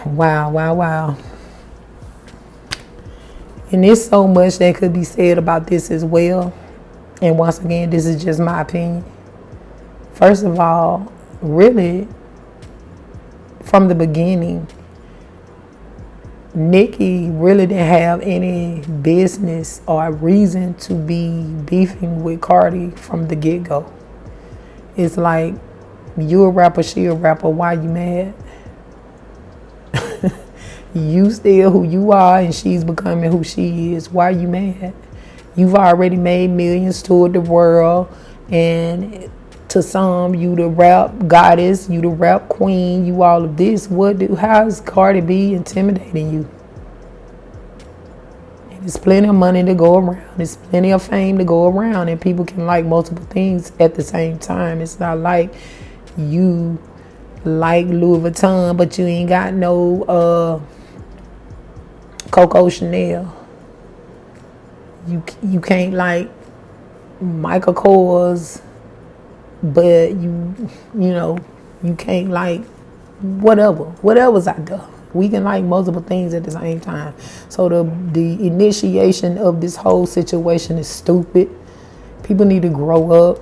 Wow, wow, wow. And there's so much that could be said about this as well. And once again, this is just my opinion. First of all, really, from the beginning, Nicki really didn't have any business or reason to be beefing with Cardi from the get-go. It's like, you a rapper, she a rapper, why you mad? You still who you are and she's becoming who she is. Why are you mad? You've already made millions, toured the world, and to some, you the rap goddess, you the rap queen, you all of this. How is Cardi B intimidating you? There's plenty of money to go around. There's plenty of fame to go around, and people can like multiple things at the same time. It's not like you like Louis Vuitton, but you ain't got no Coco Chanel. You can't like Michael Kors, but you can't like whatever's out there. We can like multiple things at the same time. So the initiation of this whole situation is stupid. People need to grow up.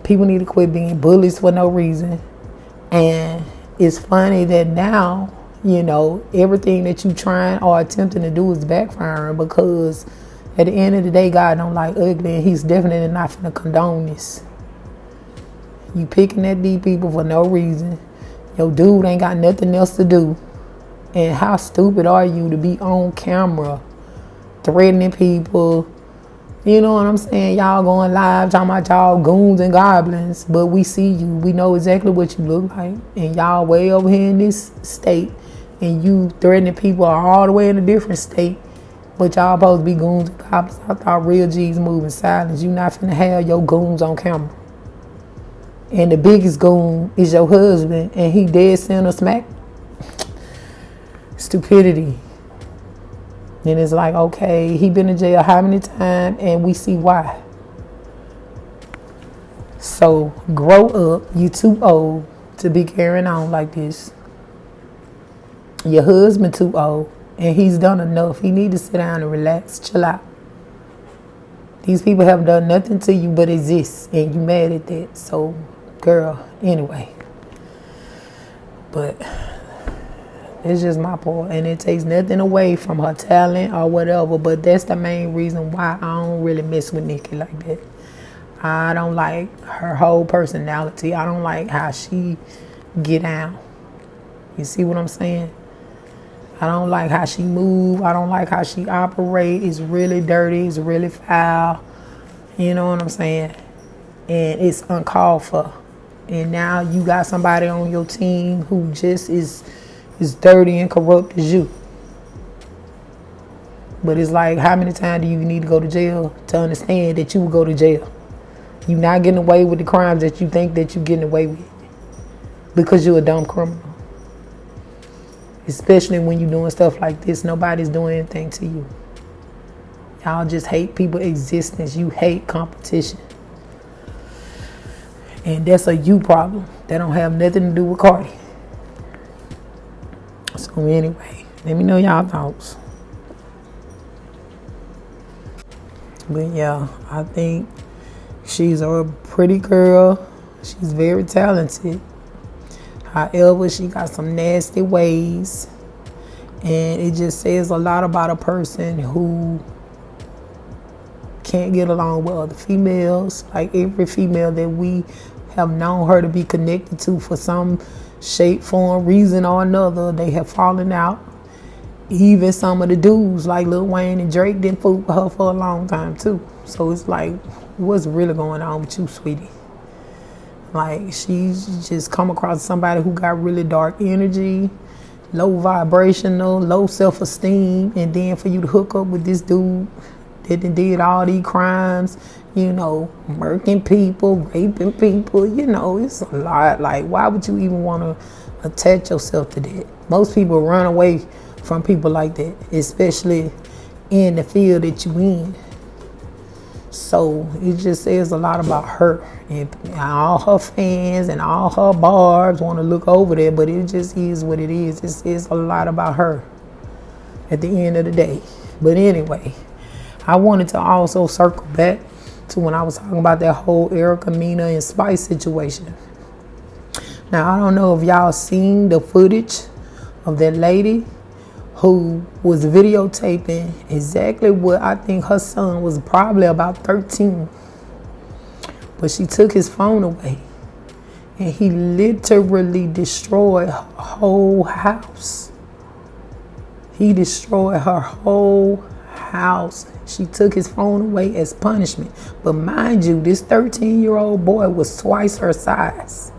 People need to quit being bullies for no reason. And it's funny that now, everything that you trying or attempting to do is backfiring, because at the end of the day, God don't like ugly, and he's definitely not finna condone this. You picking at these people for no reason. Your dude ain't got nothing else to do. And how stupid are you to be on camera threatening people? You know what I'm saying? Y'all going live talking about y'all goons and goblins, but we see you. We know exactly what you look like. And y'all way over here in this state, and you threatening people are all the way in a different state, but y'all supposed to be goons and goblins. I thought real G's move in silence. You not finna have your goons on camera. and the biggest goon is your husband, and he dead center smack. Stupidity. And it's like, okay, he been in jail how many times, and we see why. So grow up. You too old to be carrying on like this. Your husband too old, and he's done enough. He need to sit down and relax, chill out. These people have done nothing to you but exist, and you mad at that. So, girl, anyway. But it's just my point, and it takes nothing away from her talent or whatever, but that's the main reason why I don't really mess with Nikki like that. I don't like her whole personality. I don't like how she get down. You see what I'm saying? I don't like how she move. I don't like how she operate. It's really dirty. It's really foul. You know what I'm saying? And it's uncalled for. And now you got somebody on your team who just is dirty and corrupt as you. But it's like, how many times do you need to go to jail to understand that you will go to jail? You're not getting away with the crimes that you think that you're getting away with because you're a dumb criminal. Especially when you're doing stuff like this, nobody's doing anything to you. Y'all just hate people's existence. You hate competition. And that's a you problem. That don't have nothing to do with Cardi. So anyway, let me know y'all thoughts. But yeah, I think she's a pretty girl. She's very talented. However, she got some nasty ways. And it just says a lot about a person who can't get along with other females. Like every female that we have known her to be connected to for some shape, form, reason or another, they have fallen out. Even some of the dudes like Lil Wayne and Drake didn't fool with her for a long time too. So it's like, what's really going on with you, sweetie? Like, she's just come across somebody who got really dark energy, low vibrational, low self-esteem, and then for you to hook up with this dude that did all these crimes, you know, murking people, raping people, you know, it's a lot. Like, why would you even want to attach yourself to that? Most people run away from people like that, especially in the field that you in. So it just says a lot about her, and all her fans and all her barbs want to look over there, but it just is what it is. It says a lot about her at the end of the day. But anyway, I wanted to also circle back to when I was talking about that whole Erica, Mina, and Spice situation. Now, I don't know if y'all seen the footage of that lady who was videotaping exactly what I think her son was probably about 13. But she took his phone away, and he literally destroyed her whole house. He destroyed her whole house. She took his phone away as punishment. But mind you, this 13-year-old boy was twice her size.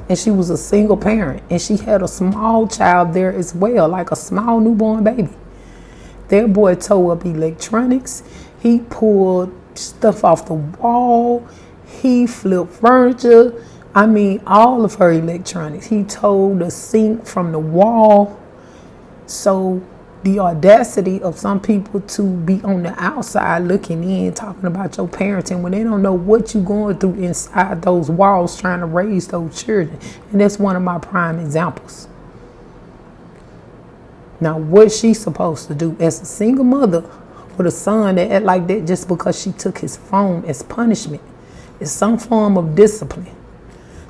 And she was a single parent, and she had a small child there as well, like a small newborn baby. That boy tore up electronics. He pulled stuff off the wall. He flipped furniture. I mean, all of her electronics. He tore the sink from the wall. So the audacity of some people to be on the outside looking in, talking about your parenting when they don't know what you're going through inside those walls trying to raise those children. And that's one of my prime examples. Now, what's she supposed to do as a single mother with a son that act like that just because she took his phone as punishment? It's some form of discipline.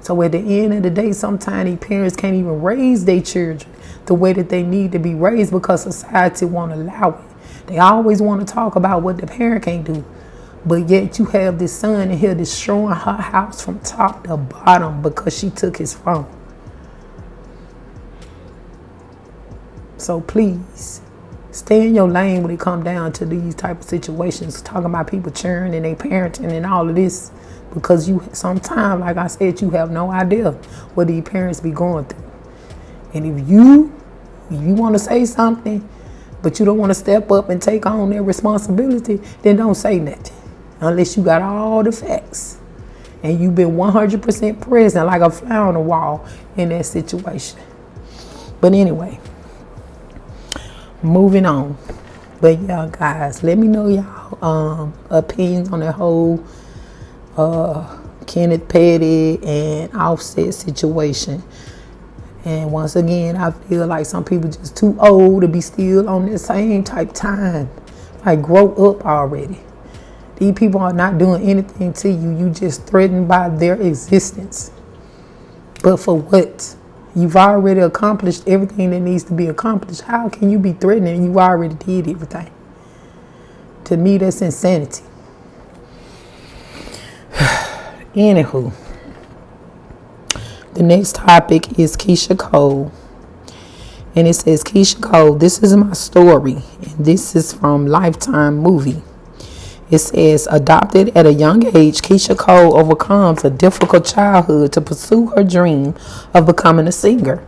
So at the end of the day, sometimes these parents can't even raise their children the way that they need to be raised because society won't allow it. They always want to talk about what the parent can't do. But yet you have this son in here destroying her house from top to bottom because she took his phone. So please, stay in your lane when it comes down to these type of situations. Talking about people churning and they parenting and all of this. Because you sometimes, like I said, you have no idea what these parents be going through. And if you want to say something, but you don't want to step up and take on their responsibility, then don't say nothing. Unless you got all the facts. and you've been 100% present like a fly on the wall in that situation. But anyway, moving on. But yeah, guys, let me know y'all opinions on that whole Kenneth Petty and Offset situation. And once again, I feel like some people just too old to be still on the same type time. Like, grow up already. These people are not doing anything to you. You just threatened by their existence. But for what? You've already accomplished everything that needs to be accomplished. How can you be threatening? You already did everything. To me, that's insanity. Anywho. The next topic is Keisha Cole. And it says, Keisha Cole, this is my story. And this is from Lifetime movie. It says, adopted at a young age, Keisha Cole overcomes a difficult childhood to pursue her dream of becoming a singer.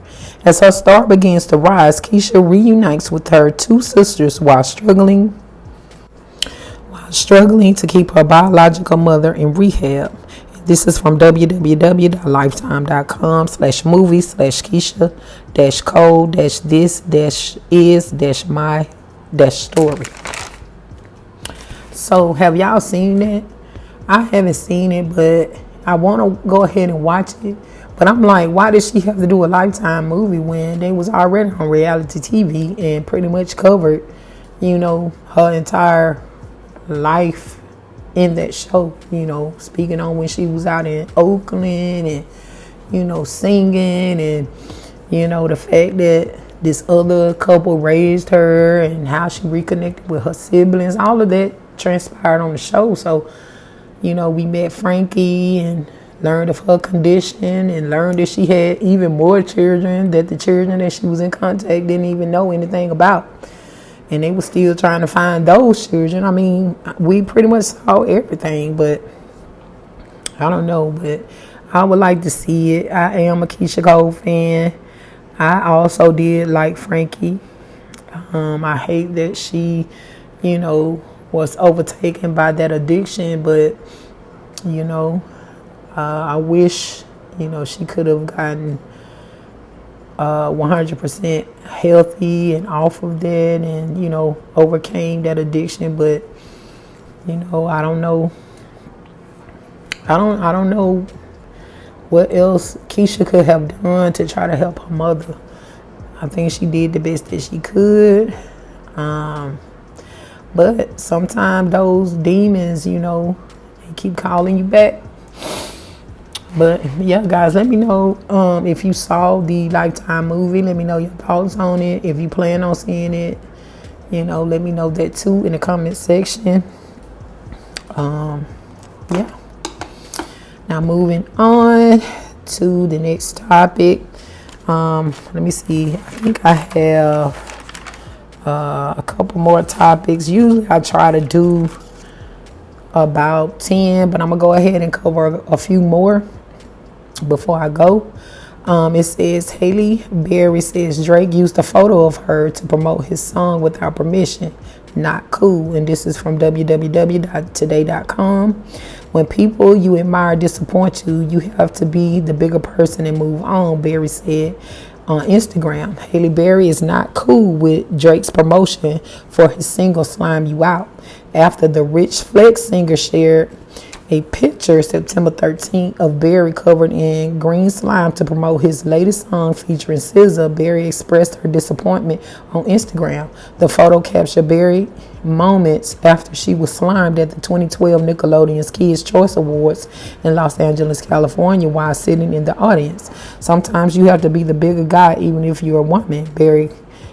As her star begins to rise, Keisha reunites with her two sisters while struggling to keep her biological mother in rehab. This is from www.lifetime.com/movie/Keisha-Cole-this-is-my-story. So have y'all seen that? I haven't seen it, but I want to go ahead and watch it. But I'm like, why did she have to do a Lifetime movie when they was already on reality TV and pretty much covered, her entire life in that show, speaking on when she was out in Oakland and, singing and, the fact that this other couple raised her and how she reconnected with her siblings, all of that transpired on the show. So, we met Frankie and learned of her condition and learned that she had even more children that the children that she was in contact didn't even know anything about. And they were still trying to find those children. I mean, we pretty much saw everything, but I don't know. But I would like to see it. I am a Keisha Cole fan. I also did like Frankie. I hate that she, was overtaken by that addiction. But, I wish, she could have gotten 100% healthy and off of that and, overcame that addiction. But, I don't know. I don't know what else Keisha could have done to try to help her mother. I think she did the best that she could. But sometimes those demons, they keep calling you back. But yeah, guys, let me know if you saw the Lifetime movie. Let me know your thoughts on it. If you plan on seeing it, let me know that too in the comment section. Yeah. Now moving on to the next topic. Let me see. I think I have a couple more topics. Usually I try to do about 10, but I'm gonna go ahead and cover a few more before I go. It says Halle Berry says Drake used a photo of her to promote his song without permission. Not cool. And this is from www.today.com. When people you admire disappoint you, you have to be the bigger person and move on, Berry said on Instagram. Halle Berry is not cool with Drake's promotion for his single Slime You Out after the Rich Flex singer shared a picture September 13th of Berry covered in green slime to promote his latest song featuring SZA. Berry expressed her disappointment on Instagram. The photo captured Berry moments after she was slimed at the 2012 Nickelodeon's Kids' Choice Awards in Los Angeles, California, while sitting in the audience. Sometimes you have to be the bigger guy even if you're a woman, Berry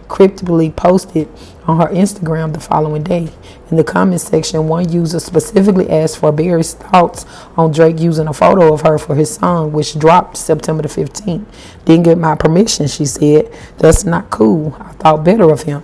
cryptically posted on her Instagram the following day. In the comment section, one user specifically asked for Berry's thoughts on Drake using a photo of her for his song, which dropped September the 15th. Didn't get my permission, she said. That's not cool. I thought better of him.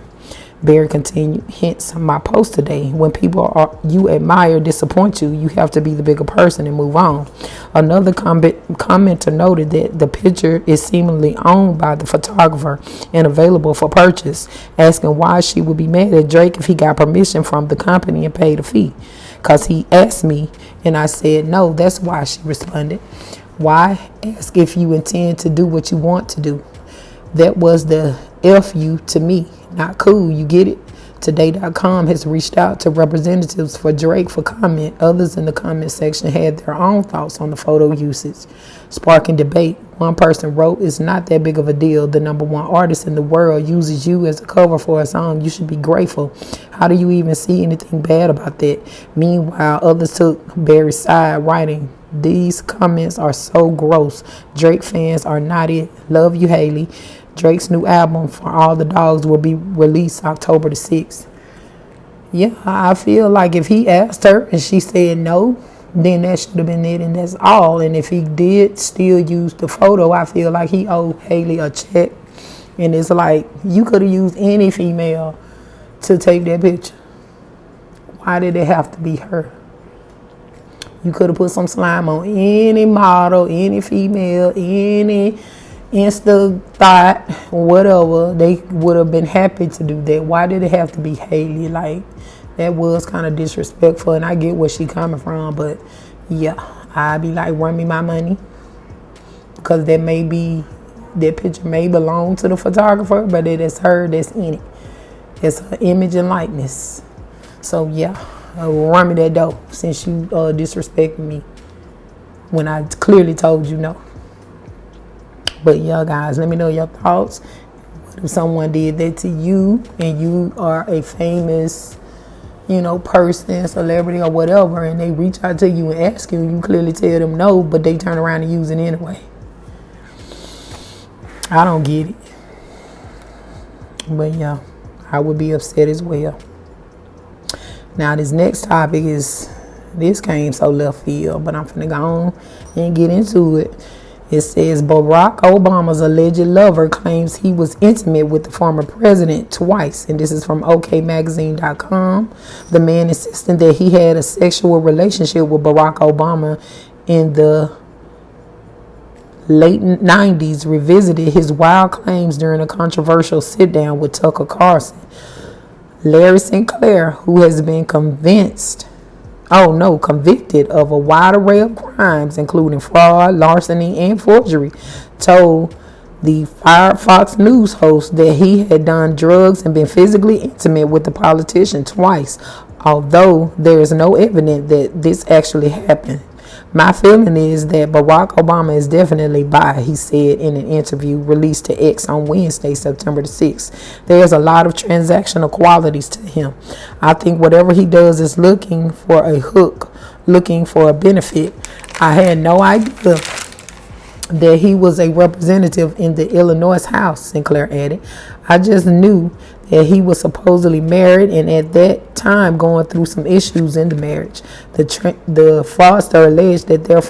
Berry continued, hence my post today. When people you admire disappoint you, you have to be the bigger person and move on. Another commenter noted that the picture is seemingly owned by the photographer and available for purchase, asking why she would be mad at Drake if he got permission from the company and paid a fee. because he asked me and I said no. That's why she responded. Why ask if you intend to do what you want to do? That was the F you to me. Not cool, you get it? Today.com has reached out to representatives for Drake for comment. Others in the comment section had their own thoughts on the photo usage, sparking debate. One person wrote, "It's not that big of a deal. The number one artist in the world uses you as a cover for a song. You should be grateful. How do you even see anything bad about that?" Meanwhile, others took Barry's side, writing, "These comments are so gross. Drake fans are not it. Love you, Haley. Drake's new album, For All the Dogs, will be released October the 6th. Yeah, I feel like if he asked her and she said no, then that should have been it, and that's all. And if he did still use the photo, I feel like he owed Haley a check. And it's like, you could have used any female to take that picture. Why did it have to be her? You could have put some slime on any model, any female, any Insta thought, whatever. They would have been happy to do that. Why did it have to be Haley? Like, that was kind of disrespectful, and I get where she coming from, but yeah, I'd be like, run me my money, because that picture may belong to the photographer, but it is her that's in it. It's her image and likeness. So yeah, run me that dough, since you disrespected me when I clearly told you no. But yeah, guys, let me know your thoughts. What if someone did that to you and you are a famous, person, celebrity or whatever, and they reach out to you and ask you, and you clearly tell them no, but they turn around and use it anyway? I don't get it. But yeah, I would be upset as well. Now, this next topic this came so left field, but I'm finna go on and get into it. It says Barack Obama's alleged lover claims he was intimate with the former president twice. And this is from OKMagazine.com. The man insisting that he had a sexual relationship with Barack Obama in the late 90s revisited his wild claims during a controversial sit-down with Tucker Carlson. Larry Sinclair, who has been convicted of a wide array of crimes, including fraud, larceny, and forgery, told the fired Fox News host that he had done drugs and been physically intimate with the politician twice, although there is no evidence that this actually happened. "My feeling is that Barack Obama is definitely bi," he said in an interview released to X on Wednesday, September the 6th. "There's a lot of transactional qualities to him. I think whatever he does is looking for a hook, looking for a benefit. I had no idea that he was a representative in the Illinois House," Sinclair added. "I just knew that he was supposedly married and at that time going through some issues in the marriage." The fraudster alleged that their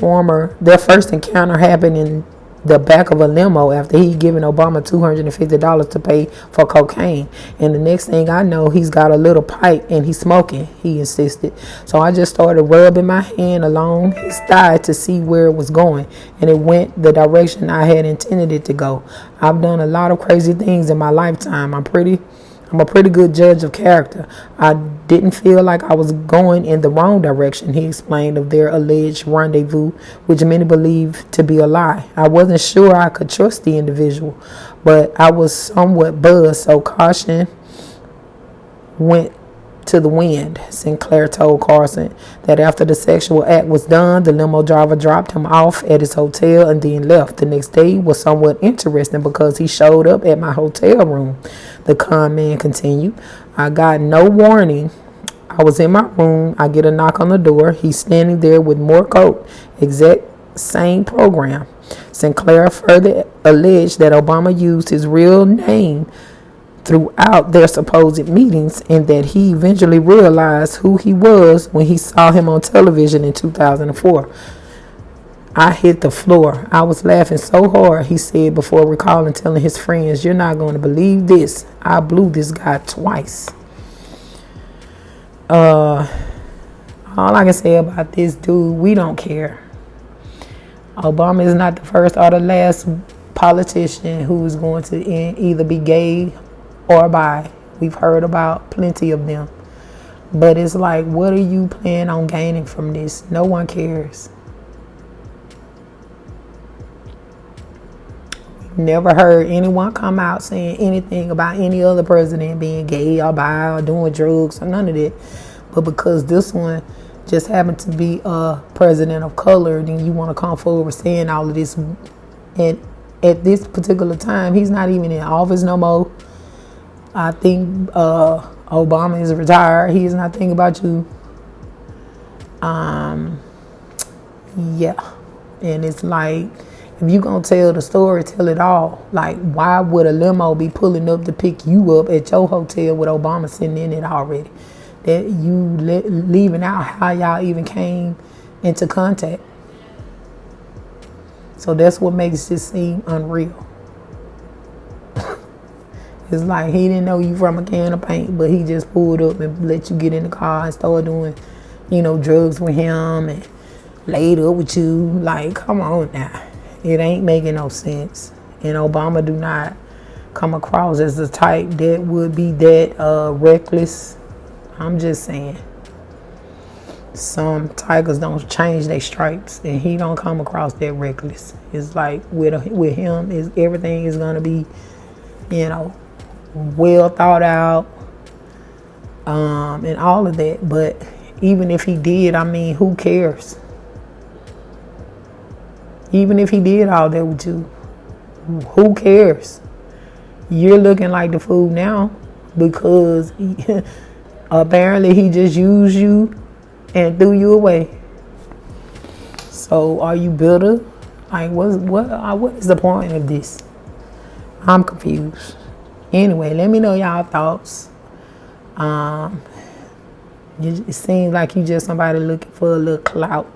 first encounter happened in the back of a limo after he given Obama $250 to pay for cocaine. "And the next thing I know, he's got a little pipe and he's smoking," he insisted. "So I just started rubbing my hand along his thigh to see where it was going, and it went the direction I had intended it to go. I've done a lot of crazy things in my lifetime. I'm a pretty good judge of character. I didn't feel like I was going in the wrong direction," he explained of their alleged rendezvous, which many believe to be a lie. "I wasn't sure I could trust the individual, but I was somewhat buzzed, so caution went to the wind," Sinclair told Carson. That after the sexual act was done, the limo driver dropped him off at his hotel and then left. "The next day was somewhat interesting because he showed up at my hotel room," the con man continued. "I got no warning. I was in my room. I get a knock on the door. He's standing there with more coke. Exact same program." Sinclair further alleged that Obama used his real name throughout their supposed meetings, and that he eventually realized who he was when he saw him on television in 2004. "I hit the floor. I was laughing so hard," he said before recalling telling his friends, "You're not going to believe this. I blew this guy twice." All I can say about this dude, we don't care. Obama is not the first or the last politician who is going to either be gay or bi. We've heard about plenty of them. But it's like, what are you planning on gaining from this? No one cares. Never heard anyone come out saying anything about any other president being gay or bi or doing drugs or none of that. But because this one just happened to be a president of color, then you want to come forward saying all of this. And at this particular time, he's not even in office no more. I think Obama is retired. He is not thinking about you. Yeah. And it's like, if you gonna tell the story, tell it all. Like, why would a limo be pulling up to pick you up at your hotel with Obama sitting in it already? That you leaving out how y'all even came into contact. So that's what makes this seem unreal. It's like he didn't know you from a can of paint, but he just pulled up and let you get in the car and start doing, drugs with him and laid up with you. Like, come on now. It ain't making no sense. And Obama do not come across as the type that would be that reckless. I'm just saying. Some tigers don't change their stripes, and he don't come across that reckless. It's like with him, everything is gonna be, well thought out, and all of that. But even if he did, I mean, who cares? Even if he did all that with you, who cares? You're looking like the fool now because apparently he just used you and threw you away. So are you bitter? Like, what is the point of this? I'm confused. Anyway, let me know y'all thoughts. It seems like you just somebody looking for a little clout,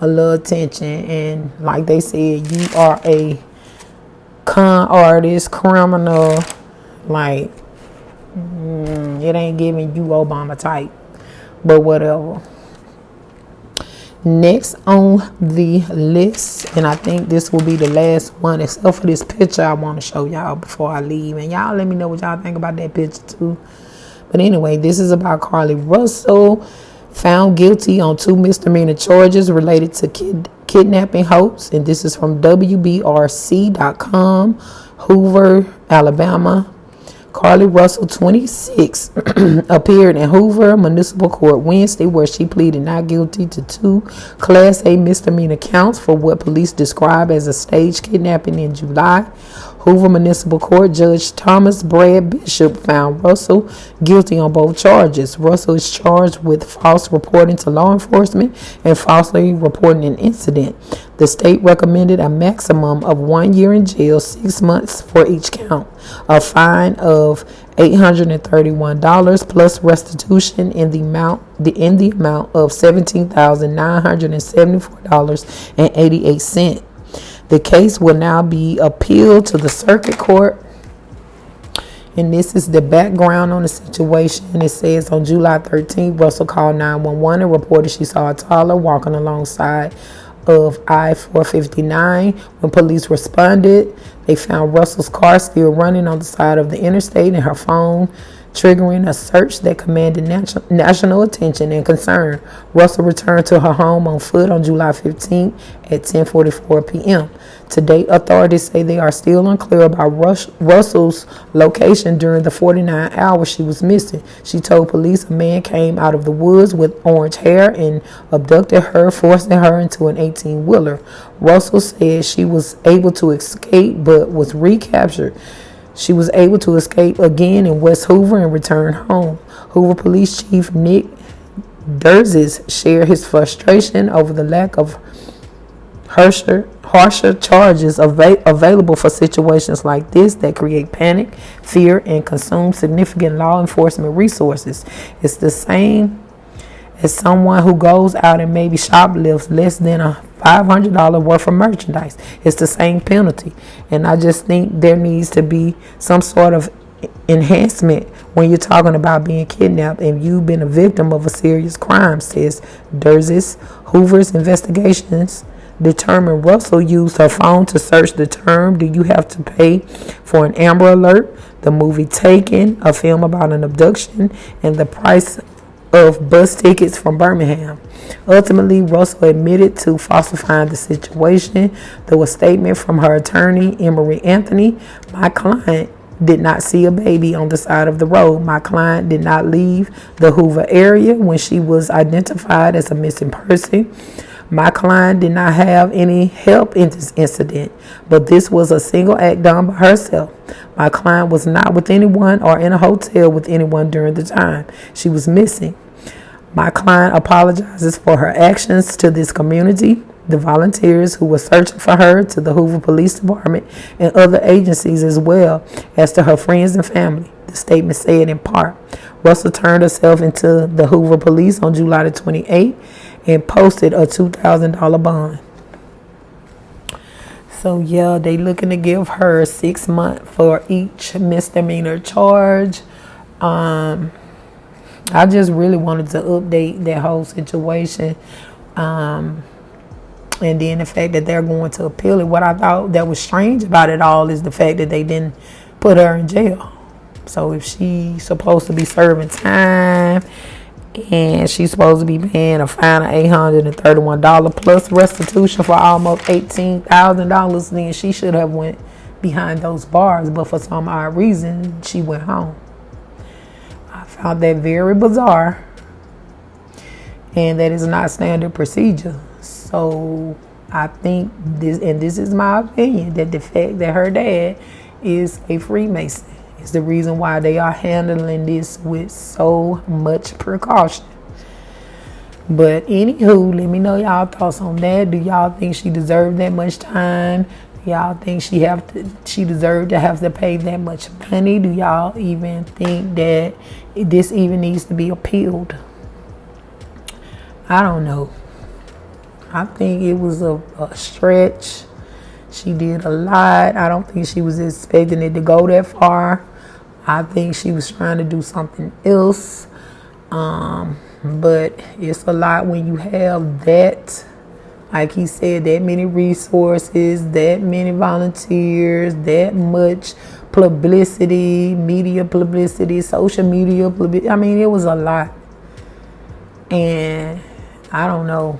a little attention, and like they said, you are a con artist, criminal. Like, it ain't giving you Obama type, but whatever. Next on the list, and I think this will be the last one, except for this picture I want to show y'all before I leave, and y'all let me know what y'all think about that picture too. But anyway, this is about Carly Russell, found guilty on 2 misdemeanor charges related to kidnapping hoax. And this is from WBRC.com, Hoover, Alabama. Carly Russell, 26, appeared in Hoover Municipal Court Wednesday, where she pleaded not guilty to 2 Class A misdemeanor counts for what police describe as a staged kidnapping in July. Hoover Municipal Court Judge Thomas Brad Bishop found Russell guilty on both charges. Russell is charged with false reporting to law enforcement and falsely reporting an incident. The state recommended a maximum of 1 year in jail, 6 months for each count, a fine of $831 plus restitution in the amount of $17,974.88. The case will now be appealed to the circuit court. And this is the background on the situation. It says on July 13th, Russell called 911 and reported she saw a toddler walking alongside of I-459. When police responded, they found Russell's car still running on the side of the interstate and her phone, triggering a search that commanded national attention and concern. Russell returned to her home on foot on July 15th at 10:44 p.m. To date, authorities say they are still unclear about Russell's location during the 49 hours she was missing. She told police a man came out of the woods with orange hair and abducted her, forcing her into an 18-wheeler. Russell said she was able to escape but was recaptured. She was able to escape again in West Hoover and return home. Hoover Police Chief Nick Durzis shared his frustration over the lack of harsher charges available for situations like this that create panic, fear, and consume significant law enforcement resources. It's the same as someone who goes out and maybe shoplifts less than a $500 worth of merchandise. It's the same penalty. And I just think there needs to be some sort of enhancement when you're talking about being kidnapped and you've been a victim of a serious crime, says Durzis. Hoover's investigations determined Russell used her phone to search the term "Do you have to pay for an Amber Alert?" The movie Taken, a film about an abduction, and the price of bus tickets from Birmingham. Ultimately, Russell admitted to falsifying the situation. Through a statement from her attorney, Emery Anthony, my client did not see a baby on the side of the road. My client did not leave the Hoover area when she was identified as a missing person. My client did not have any help in this incident, but this was a single act done by herself. My client was not with anyone or in a hotel with anyone during the time she was missing. My client apologizes for her actions to this community, the volunteers who were searching for her, to the Hoover Police Department, and other agencies, as well as to her friends and family. The statement said in part, Russell turned herself into the Hoover Police on July the 28th and posted a $2,000 bond. So yeah, they looking to give her 6 months for each misdemeanor charge. I just really wanted to update that whole situation. And then the fact that they're going to appeal it. What I thought that was strange about it all is the fact that they didn't put her in jail. So if she's supposed to be serving time and she's supposed to be paying a fine of $831 plus restitution for almost $18,000, then she should have went behind those bars. But for some odd reason, she went home. I found that very bizarre, and that is not standard procedure. So I think this, and this is my opinion, that the fact that her dad is a Freemason is the reason why they are handling this with so much precaution. But anywho, let me know y'all thoughts on that. Do y'all think she deserved that much time? Do y'all think she deserved to have to pay that much money? Do y'all even think that this even needs to be appealed? I don't know. I think it was a stretch. She did a lot. I don't think she was expecting it to go that far. I think she was trying to do something else. But it's a lot when you have that, like he said, that many resources, that many volunteers, that much publicity, media publicity, social media publicity. I mean, it was a lot. And I don't know.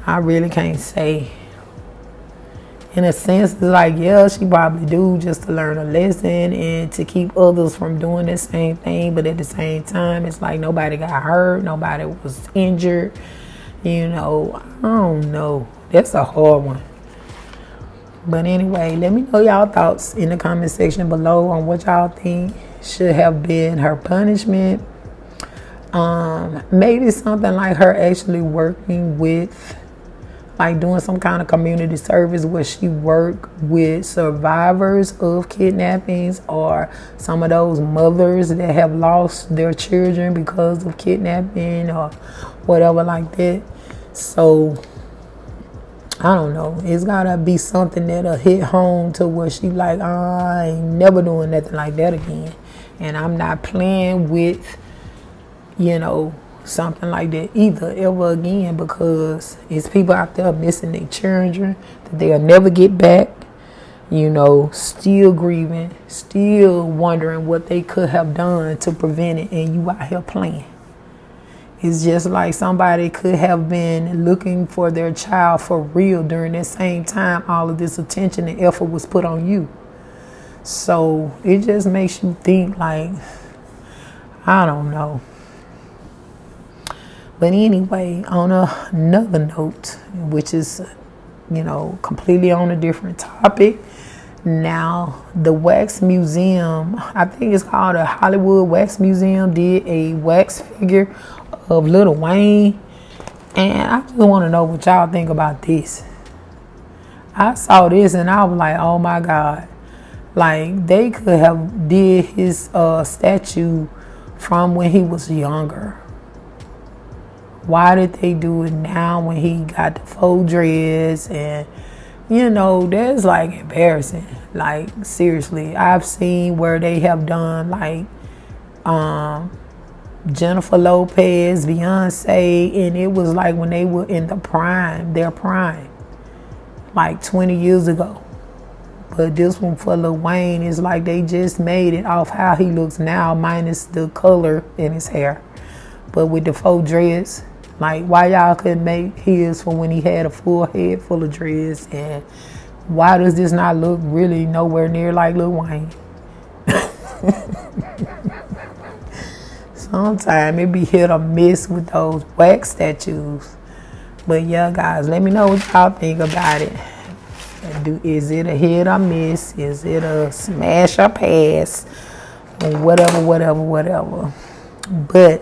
I really can't say. In a sense, it's like, yeah, she probably do just to learn a lesson and to keep others from doing the same thing. But at the same time, it's like nobody got hurt. Nobody was injured. You know, I don't know. That's a hard one. But anyway, let me know y'all thoughts in the comment section below on what y'all think should have been her punishment. Maybe something like her actually working with, like doing some kind of community service where she work with survivors of kidnappings or some of those mothers that have lost their children because of kidnapping or whatever like that. So I don't know. It's gotta be something that'll hit home to where she like, I ain't never doing nothing like that again. And I'm not playing with, something like that either ever again, because it's people out there missing their children that they'll never get back, still grieving, still wondering what they could have done to prevent it, and you out here playing. It's just like somebody could have been looking for their child for real during that same time all of this attention and effort was put on you. So it just makes you think, like, I don't know. But anyway, on another note, which is, completely on a different topic. Now, the Wax Museum, I think it's called the Hollywood Wax Museum, did a wax figure of Lil Wayne. And I just want to know what y'all think about this. I saw this and I was like, oh my God. Like, they could have did his statue from when he was younger. Why did they do it now when he got the faux dreads? And, that's like embarrassing. Like, seriously, I've seen where they have done like Jennifer Lopez, Beyonce, and it was like when they were in their prime, like 20 years ago. But this one for Lil Wayne is like they just made it off how he looks now, minus the color in his hair. But with the faux dreads, like why y'all couldn't make his for when he had a full head full of dreads, and why does this not look really nowhere near like Lil Wayne? Sometimes it be hit or miss with those wax statues. But yeah, guys, let me know what y'all think about it. Is it a hit or miss? Is it a smash or pass? Or whatever. But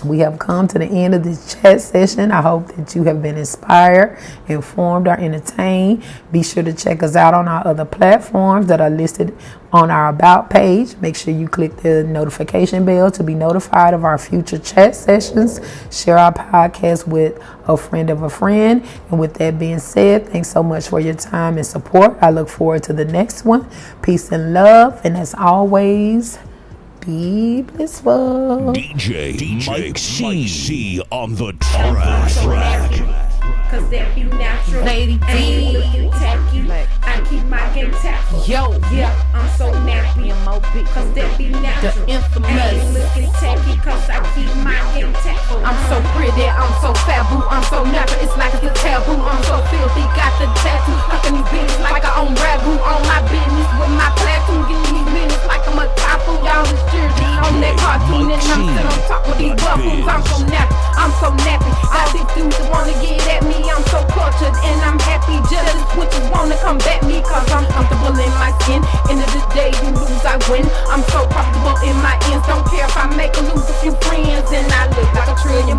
we have come to the end of this chat session. I hope that you have been inspired, informed, or entertained. Be sure to check us out on our other platforms that are listed on our About page. Make sure you click the notification bell to be notified of our future chat sessions. Share our podcast with a friend of a friend. And with that being said, thanks so much for your time and support. I look forward to the next one. Peace and love. And as always, be blissful. DJ Mike C on the track. Cause that be natural. Lady D. Ain't looking tacky. I keep my game tactful. Yo. Yeah, I'm so nappy. Cause that be natural. The infamous. Ain't looking tacky. Cause I keep my game tactful. I'm so pretty, I'm so faboo, I'm so natural, it's like it's a taboo. I'm so filthy, got the tattoo, fucking these bitches like I own ragu. On my business with my platoon, getting these minutes like I'm a typhoon. Y'all is children on that cartoon, and I'm sitting on top of these buffoons. I'm so nappy, I'm so nappy. All these dudes that wanna get at me, I'm so cultured and I'm happy. Just what you wanna combat me, cause I'm comfortable in my skin. End of the day, you lose, I win. I'm so comfortable in my ends, don't care if I make or lose a few friends, and I look like $1 trillion.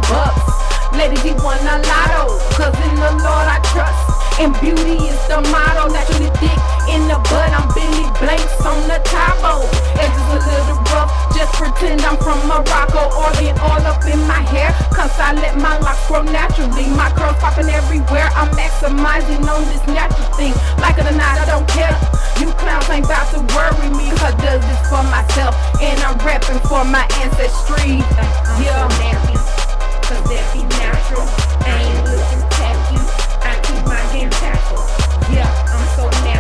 Lady, he won a lotto, cause in the Lord I trust. And beauty is the motto, naturally thick in the butt. I'm Billy Blanks on the Tabo. Edges a little rough, just pretend I'm from Morocco. Organ all up in my hair, cause I let my locks grow naturally. My curls popping everywhere, I'm maximizing on this natural thing. Like it or not, I don't care. You clowns ain't about to worry me, cause I does this for myself, and I'm rapping for my ancestry. Yeah. Cause that be natural. I ain't looking tacky. I keep my game tactful. Yeah, I'm so natural.